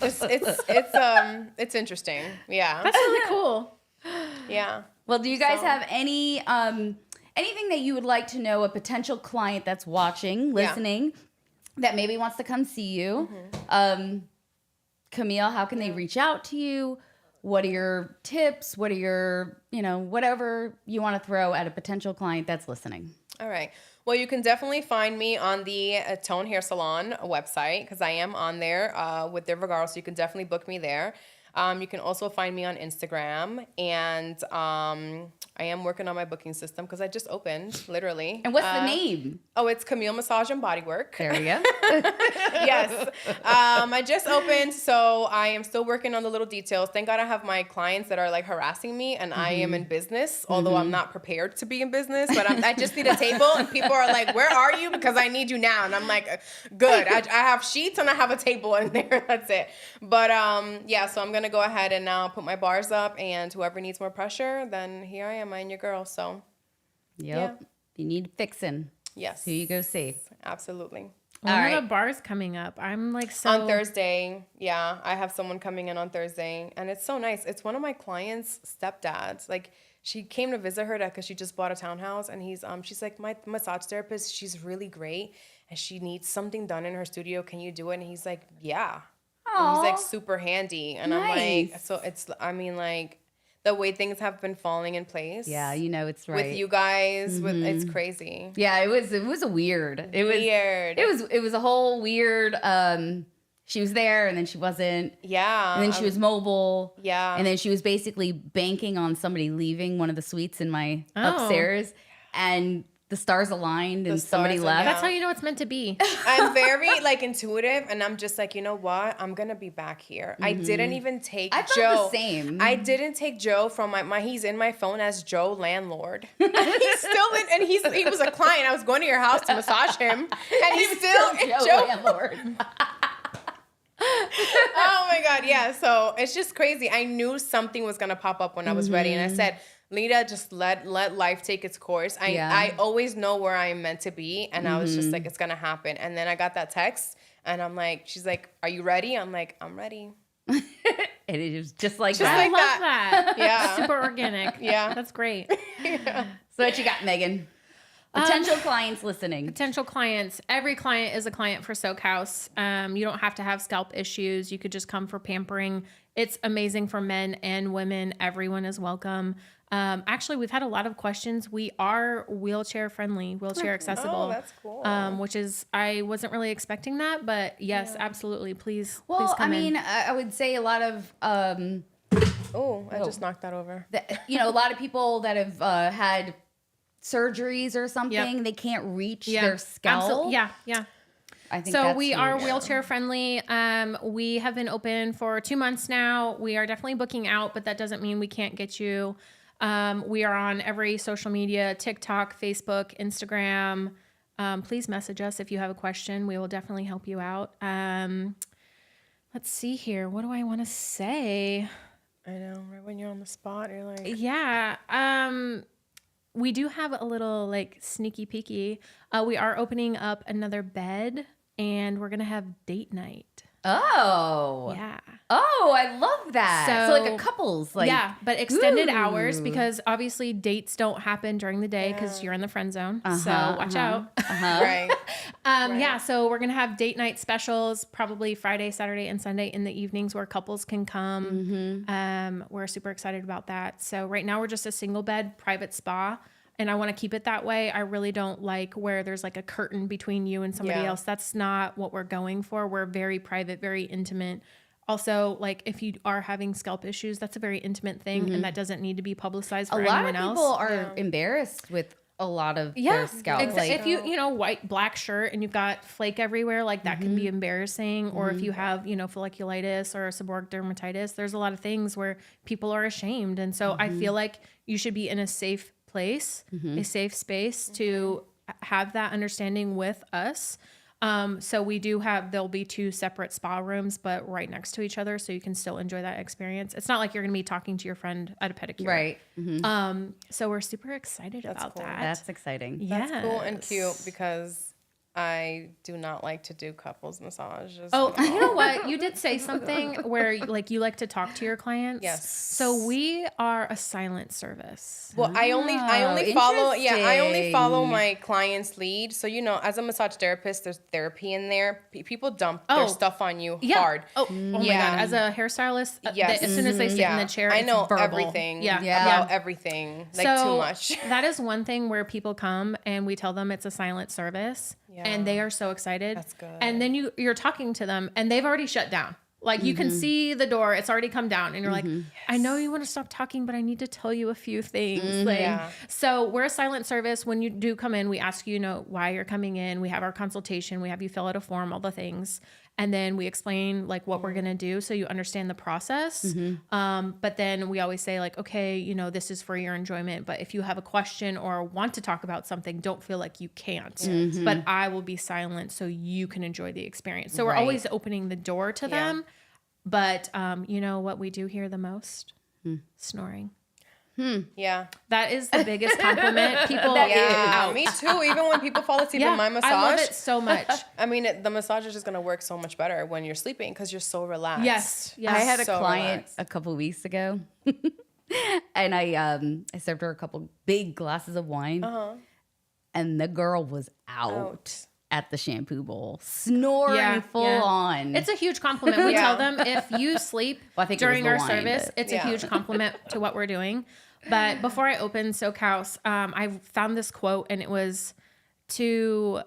It's interesting. Yeah. That's really cool. Yeah. Well, do you guys have any anything that you would like to know a potential client that's watching, listening, that maybe wants to come see you? Camille, how can they reach out to you? What are your tips? What are your, you know, whatever you want to throw at a potential client that's listening? All right. Well, you can definitely find me on the Tone Hair Salon website, because I am on there with their Vergara, so you can definitely book me there. You can also find me on Instagram, and I am working on my booking system because I just opened, literally. And what's the name? Oh, it's Camille Massage and Bodywork. There we go. Yes. I just opened, so I am still working on the little details. Thank God I have my clients that are like harassing me, and I am in business, although I'm not prepared to be in business, but I just need a table, and people are like, where are you? Because I need you now. And I'm like, good. I have sheets and I have a table in there. That's it. But yeah, so I'm going to go ahead and now put my bars up, and whoever needs more pressure, then here I am, I'm your girl. So Yep. You need fixing. yes. Who you go see. Absolutely. When All are right. the bars coming up? I'm like so. On Thursday. Yeah, I have someone coming in on Thursday, and it's so nice. It's one of my clients' stepdads. Like, she came to visit her because she just bought a townhouse, and she's like, my massage therapist, she's really great, and she needs something done in her studio. Can you do it? And he's like, yeah. And he's like super handy, and I'm like, Nice. so it's, I mean, like, the way things have been falling in place. Yeah, you know it's right. With you guys, with it's crazy. Yeah, it was a weird. It was Weird. It was a whole weird she was there and then she wasn't. Yeah. And then she was mobile. Yeah. And then she was basically banking on somebody leaving one of the suites in my Oh. upstairs, and the stars aligned and somebody stars, left. That's how you know it's meant to be. I'm very like intuitive, and I'm just like, you know what? I'm gonna be back here. I didn't even take I felt Joe. the same. I didn't take Joe from my he's in my phone as Joe Landlord. He's still in, and he was a client. I was going to your house to massage him, and he's still Joe Landlord. Oh my God, yeah. So it's just crazy. I knew something was gonna pop up when I was ready, and I said, Lita, just let life take its course. I always know where I am meant to be, and I was just like, it's gonna happen. And then I got that text, and I'm like, she's like, are you ready? I'm like, I'm ready. And it was just like Just that. I like love that. Yeah. Super organic. Yeah. That's great. So what you got, Megan? Potential clients listening. Potential clients. Every client is a client for Soak House. You don't have to have scalp issues. You could just come for pampering. It's amazing for men and women. Everyone is welcome. Actually, we've had a lot of questions. We are wheelchair friendly, wheelchair accessible. Oh, that's cool. Which is, I wasn't really expecting that, but yes, absolutely. Please Well, I come mean, in. I would say a lot of Oh, I just knocked that over. a lot of people that have had surgeries or something, Yep. they can't reach their scalp. Yeah. I think So that's we are huge. wheelchair friendly. We have been open for 2 months now. We are definitely booking out, but that doesn't mean we can't get you. We are on every social media, TikTok, Facebook, Instagram. Please message us if you have a question. We will definitely help you out. Let's see here. What do I want to say? I know, right when you're on the spot, you're like, Yeah. We do have a little like sneaky peeky. We are opening up another bed, and we're going to have date night. Oh. Yeah. Oh, I love that. So, like So- a couple's like Yeah, but extended Ooh. hours, because obviously dates don't happen during the day because you're in the friend zone. So watch out. right. Yeah, so we're going to have date night specials probably Friday, Saturday, and Sunday in the evenings where couples can come. We're super excited about that. So right now we're just a single bed private spa, and I want to keep it that way. I really don't like where there's like a curtain between you and somebody Yeah. else. That's not what we're going for. We're very private, very intimate. Also, like if you are having scalp issues, that's a very intimate thing, and that doesn't need to be publicized for A lot of anyone people else. are embarrassed with a lot of Yeah, their scalp. Like, if you know white black shirt and you've got flake everywhere, like that can be embarrassing. Or if you have folliculitis or seborrheic dermatitis, there's a lot of things where people are ashamed, and so I feel like you should be in a safe place, a safe space to have that understanding with us. So we do have, there'll be 2 separate spa rooms, but right next to each other. So you can still enjoy that experience. It's not like you're going to be talking to your friend at a pedicure. right. So we're super excited about cool. that. That's exciting. That's cool and Yes. cute because I do not like to do couples massages. Oh, you know what? You did say something where like you like to talk to your clients. Yes. So we are a silent service. Well, I only follow I only follow interesting. my client's lead. So as a massage therapist, there's therapy in there. People dump their stuff on you hard. Oh my Yeah. God. As a hairstylist, Yes. as soon as they sit in the chair, I it's know verbal. everything. Yeah. About everything. Like too much. That is one thing where people come and we tell them it's a silent service, and they are so excited. That's good. And then you're talking to them and they've already shut down. Like you can see the door, it's already come down, and you're like, I know you want to stop talking, but I need to tell you a few things. So we're a silent service. When you do come in, we ask you, why you're coming in. We have our consultation. We have you fill out a form, all the things. And then we explain like what we're going to do so you understand the process. But then we always say like, okay, this is for your enjoyment. But if you have a question or want to talk about something, don't feel like you can't. But I will be silent so you can enjoy the experience. So we're Right. always opening the door to them. But you know what we do hear the most? Snoring. Yeah. That is the biggest compliment. People, Yeah. Me too. Even when people fall asleep in my massage. I love it so much. I mean, the massage is just going to work so much better when you're sleeping because you're so relaxed. Yes. I had a So client relaxed. a couple weeks ago, and I served her a couple big glasses of wine, and the girl was out at the shampoo bowl, snoring full on. It's a huge compliment. We Yeah. tell them if you sleep Well, I think it was during the our wine, service, but- it's a huge compliment to what we're doing. But before I opened SoChouse, I found this quote, and it was to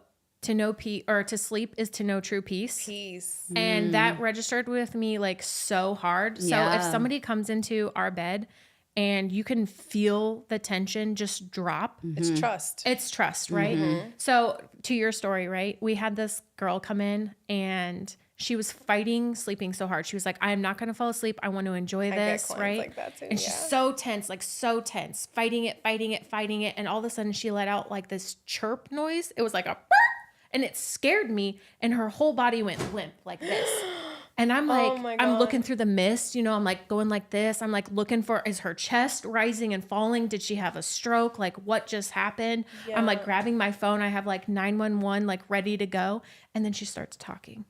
know peace, or to sleep is to know true peace. Peace. And that registered with me like so hard. So if Yeah. somebody comes into our bed and you can feel the tension just drop, It's trust. it's trust, right? So to your story, right? We had this girl come in and she was fighting sleeping so hard. She was like, I am not going to fall asleep. I want to enjoy get this, clients right? like that too, and she's so tense, fighting it. And all of a sudden she let out like this chirp noise. It was like a burp, and it scared me. And her whole body went limp like this. And I'm like, my I'm God. looking through the mist, I'm like going like this. I'm like looking for, is her chest rising and falling? Did she have a stroke? Like what just happened? I'm like grabbing my phone. I have like 911 like ready to go. And then she starts talking.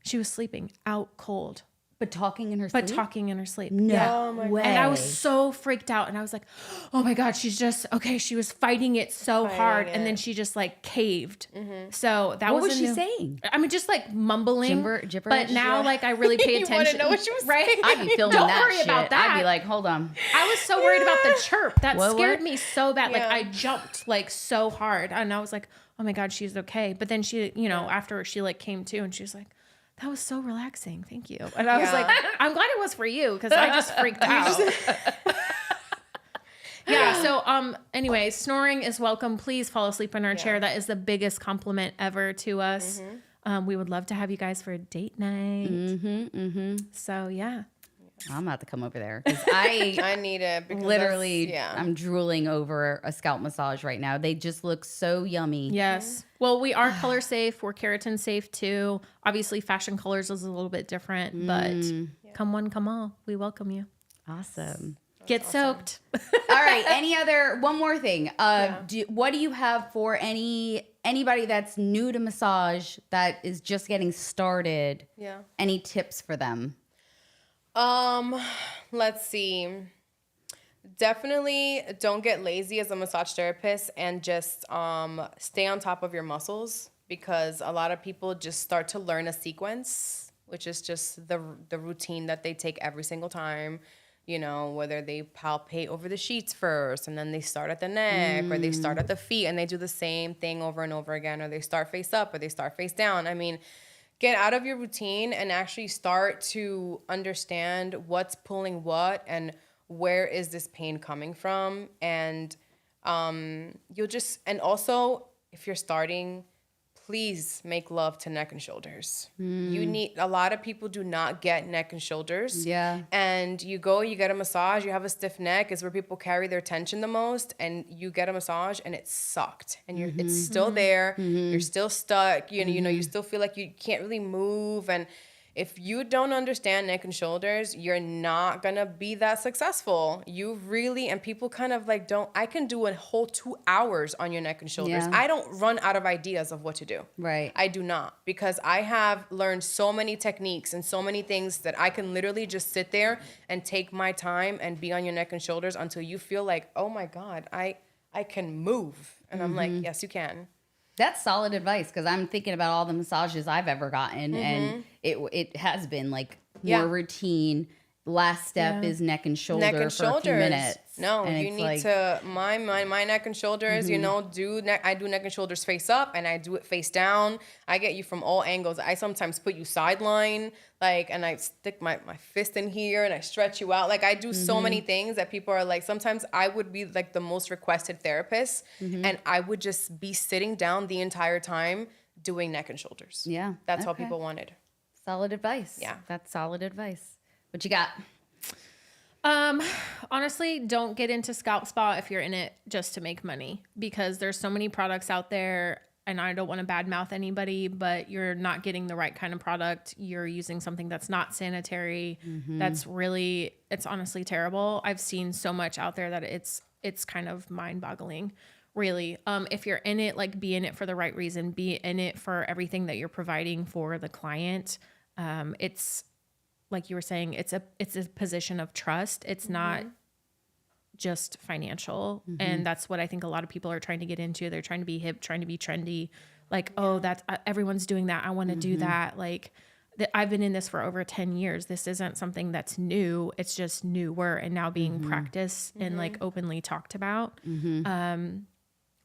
She was sleeping out cold, but talking in her but sleep. talking in her sleep. No Oh my way. And I was so freaked out, and I was like, oh my God, she's just, okay. She was fighting it so hard. And then she just like caved. So that What was a she new- saying? I mean, just like mumbling, Gibberish? but now like I really pay You attention. wanna know what she was right? saying? I'd be filming Don't that worry shit. about that. I'd be like, hold on. I was so worried about the chirp. That What? scared me so bad. Like Yeah. I jumped like so hard, and I was like, oh my God, she's okay. But then she, after she like came to, and she was like, that was so relaxing. Thank you. And I was Yeah. like, I'm glad it was for you, because I just freaked out. Yeah. So, anyway, snoring is welcome. Please fall asleep in our chair. That is the biggest compliment ever to us. We would love to have you guys for a date night. So yeah. I'm about to come over there because I I need it because literally, that's- I'm drooling over a scalp massage right now. They just look so yummy. Yes. Well, we are color safe. We're keratin safe too. Obviously, fashion colors is a little bit different, but come one, come all. We welcome you. Awesome. Get soaked. All right. One more thing. What do you have for anybody that's new to massage that is just getting started? Yeah. Any tips for them? Let's see. Definitely don't get lazy as a massage therapist and just stay on top of your muscles, because a lot of people just start to learn a sequence, which is just the routine that they take every single time. Whether they palpate over the sheets first, and then they start at the neck, or they start at the feet, and they do the same thing over and over again, or they start face up, or they start face down. I mean, get out of your routine and actually start to understand what's pulling what and where is this pain coming from. And you'll just, and also if you're starting, please make love to neck and shoulders. You need, a lot of people do not get neck and shoulders. Yeah. And you go, you get a massage, you have a stiff neck, is where people carry their tension the most, and you get a massage and it's sucked. And you're it's still there, you're still stuck, you know, you still feel like you can't really move. And if you don't understand neck and shoulders, you're not gonna be that successful. You really, and people kind of like don't, I can do a whole 2 hours on your neck and shoulders. Yeah. I don't run out of ideas of what to do. Right. I do not, because I have learned so many techniques and so many things that I can literally just sit there and take my time and be on your neck and shoulders until you feel like, oh my God, I can move. And I'm like, yes, you can. That's solid advice, because I'm thinking about all the massages I've ever gotten, and it has been like more routine. Last step is neck and shoulder Neck and for a few minutes. No, and you it's need like, to my neck and shoulders. You know, I do neck and shoulders face up, and I do it face down. I get you from all angles. I sometimes put you sideline, like, and I stick my fist in here, and I stretch you out. Like, I do so many things that people are like. Sometimes I would be like the most requested therapist, and I would just be sitting down the entire time doing neck and shoulders. Yeah, that's all okay. people wanted. Solid advice. Yeah. That's solid advice. What you got? Honestly, don't get into scalp spa if you're in it just to make money, because there's so many products out there, and I don't want to badmouth anybody, but you're not getting the right kind of product. You're using something that's not sanitary. That's really, it's honestly terrible. I've seen so much out there that it's kind of mind-boggling, really. If you're in it, like, be in it for the right reason. Be in it for everything that you're providing for the client. It's like you were saying, it's a position of trust. It's not just financial. And that's what I think a lot of people are trying to get into. They're trying to be hip, trying to be trendy. Like, oh, that's everyone's doing that. I want to do that. Like, I've been in this for over 10 years. This isn't something that's new. It's just newer and now being practiced and like openly talked about.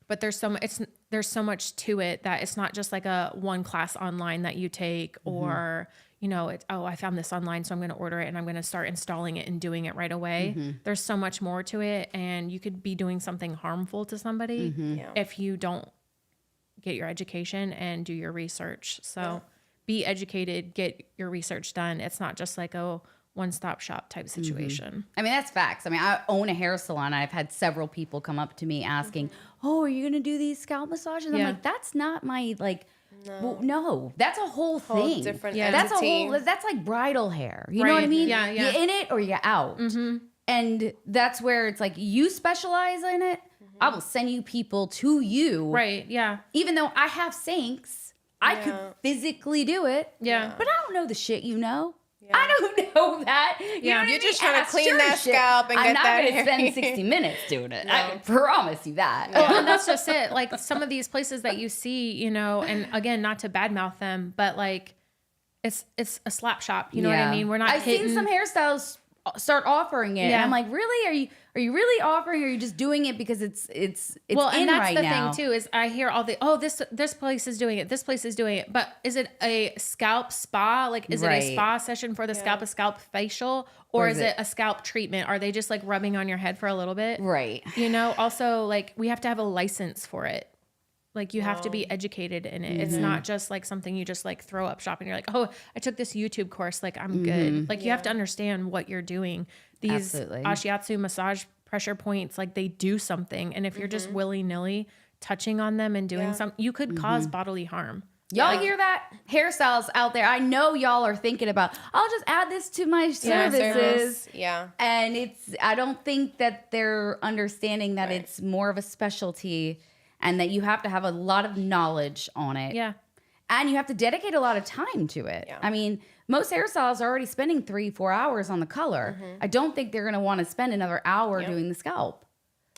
But there's so much to it that it's not just like a one class online that you take, or, you know, I found this online, so I'm going to order it and I'm going to start installing it and doing it right away. There's so much more to it, and you could be doing something harmful to somebody if you don't get your education and do your research. So be educated, get your research done. It's not just like a one-stop shop type situation. I mean, that's facts. I mean, I own a hair salon. I've had several people come up to me asking, oh, are you going to do these scalp massages? I'm like, that's not my, like, no, that's a whole thing. Different That's entity. that's like bridal hair. You know what I Right. mean? Yeah, yeah. You're in it or you're out. And that's where it's like, you specialize in it. I will send you people to you. Right. Yeah. Even though I have sinks, I could physically do it. Yeah. But I don't know the shit you know. I don't know that. You know what I You're mean? just trying to Ask clean your that shit. scalp and get that I'm not hair. going to spend 60 minutes doing it. I can promise you that. Well, and that's just it. Like, some of these places that you see, you know, and again, not to badmouth them, but like, it's a slap shop. You know what I mean? We're not I've hitting. seen some hairstyles start offering it. And Yeah. I'm like, really? Are you really offering, or are you just doing it because it's well, in and that's right the now? thing too, is I hear all the, oh, this place is doing it, this place is doing it, but is it a scalp spa? Like, is it Right. a spa session for the scalp, a scalp facial, or is it a scalp treatment? Are they just like rubbing on your head for a little bit? Right. You know, also, like, we have to have a license for it. Like, you have to be educated in it. It's not just like something you just like throw up shop and you're like, oh, I took this YouTube course, like, I'm good. Like, you have to understand what you're doing. These Absolutely. Ashiatsu massage pressure points, like, they do something. And if you're just willy-nilly touching on them and doing something, you could cause bodily harm. Y'all hear that? Hairstyles out there. I know y'all are thinking about, I'll just add this to my services. Yeah. And I don't think that they're understanding that it's more of a specialty and that you have to have a lot of knowledge on it. Yeah. And you have to dedicate a lot of time to it. Yeah. I mean, most hairstylists are already spending 3-4 hours on the color. I don't think they're going to want to spend another hour doing the scalp.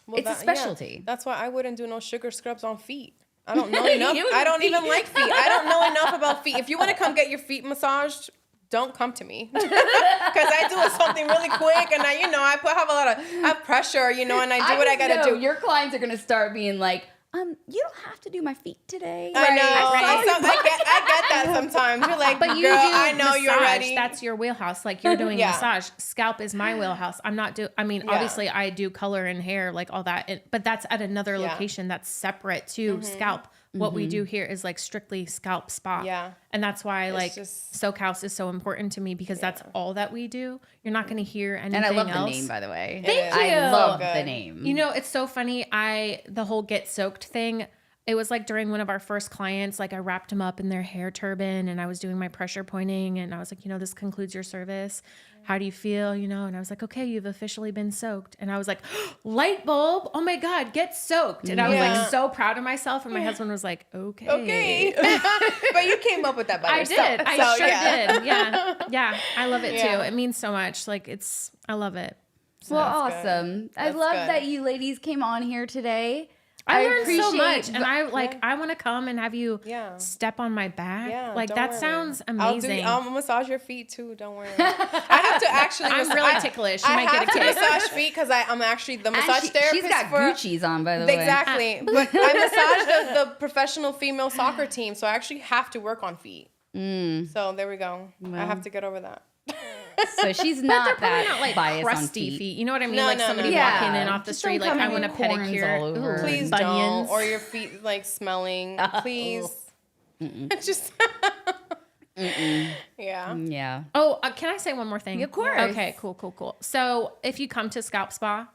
Well, It's a specialty. That's why I wouldn't do no sugar scrubs on feet. I don't know enough. You I don't feet. even like feet. I don't know enough about feet. If you want to come get your feet massaged, don't come to me, because I do something really quick, and I have a lot of pressure, and I do what I gotta do. Your clients are going to start being like, you don't have to do my feet today. I know. right. I get that sometimes. You're like, But you girl, do I know massage. you're ready. That's your wheelhouse. Like you're doing Yeah. massage. Scalp is my wheelhouse. I'm not obviously I do color and hair, like all that. But that's at another location that's separate to scalp. What we do here is like strictly scalp spa. Yeah. And that's why like just- Soak House is so important to me because that's all that we do. You're not going to hear anything And I love else. the name, by the way. Thank I you. love So the good. name. You know, it's so funny. The whole get soaked thing, it was like during one of our first clients, like I wrapped them up in their hair turban and I was doing my pressure pointing and I was like, this concludes your service. How do you feel? And I was like, okay, you've officially been soaked. And I was like, light bulb. Oh my God, get soaked. And I was Yeah. like so proud of myself. And my husband was like, okay. Okay. But you came up with that by I yourself. did. I So, sure yeah. did. Yeah. Yeah. I love it Yeah. too. It means so much. Like I love it. well, That's good. awesome. I That's love good. that you ladies came on here today. I learned so appreciate much, and the- I want to come and have you Yeah. step on my back. Yeah, like don't that worry. sounds I'll amazing. I'll massage your feet too. Don't worry. I have to actually. I'm really ticklish. You I might get a have to kick. massage feet because I'm actually the And massage therapist. she's got for, Gucci's on, by the way. Exactly, but I massage the professional female soccer team, so I actually have to work on feet. So there we go. I have to get over that. So she's But not they're probably that not like biased on crusty feet. feet. You know what I mean? No, like no, somebody no. walking Yeah. in off the Just street, don't like come I want a in with corns pedicure. all over. Ooh, Please bunions. don't, or your feet like smelling. Please. Just. Yeah. Yeah. Oh, can I say one more thing? Of course. Okay, cool. So if you come to Scalp Spa,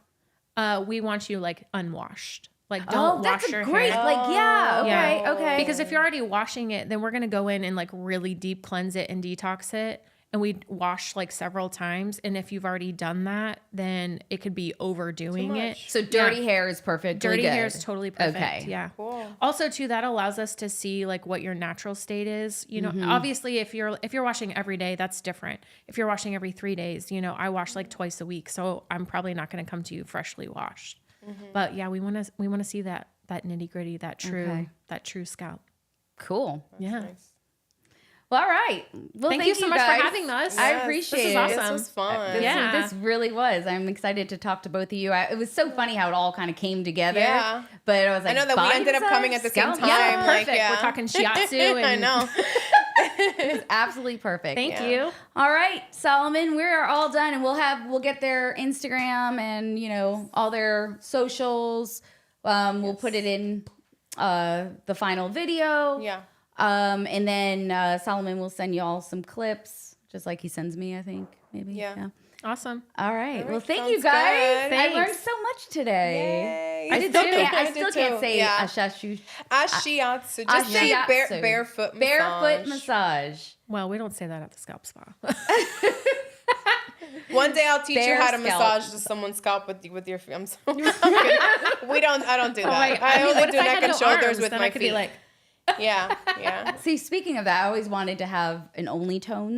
we want you like unwashed. Like don't wash that's your great. hair. Like, yeah. Okay. Yeah. Okay. Because if you're already washing it, then we're gonna go in and like really deep cleanse it and detox it. And we wash like several times. And if you've already done that, then it could be overdoing it. so dirty hair is perfect. Dirty hair is totally perfect. Okay. Yeah. Cool. Also, too, that allows us to see like what your natural state is. Obviously, if you're washing every day, that's different. If you're washing every 3 days, I wash like twice a week, so I'm probably not going to come to you freshly washed. But yeah, we want to see that nitty gritty, that true scalp. Cool. Yeah. Nice. Well, all right. Well, Thank you so much guys. for having us. I Yes, appreciate this is it. awesome. This was fun. This, Yeah. this really was. I'm excited to talk to both of you. It was so funny how it all kind of came together. Yeah. But I was like, I know that we body ended up massage, coming at the same scalp? time. Yeah, like, perfect. yeah. We're talking shiatsu. And I know. It's absolutely perfect. Thank Yeah. you. All right, Solomon, we're all done, and we'll get their Instagram and all their socials. We'll put it in the final video. Yeah. And then Solomon will send you all some clips, just like he sends me, I think, maybe. Yeah. Awesome. All right. Well, right, thank you sounds guys. good. I learned Thanks. so much today. Yay. I did still too. can't, I did still can't too. say Yeah. ashashu. Ashiatsu. Just say Ashiatsu. barefoot massage. Barefoot massage. Well, we don't say that at the scalp spa. One day I'll teach you Bare how to scalp. massage someone's scalp with your feet. I'm so kidding. I don't do that. Wait, I mean, only what do if I neck had and no shoulders arms? with Then my I could feet. be like, Yeah. See, speaking of that, I always wanted to have an only tone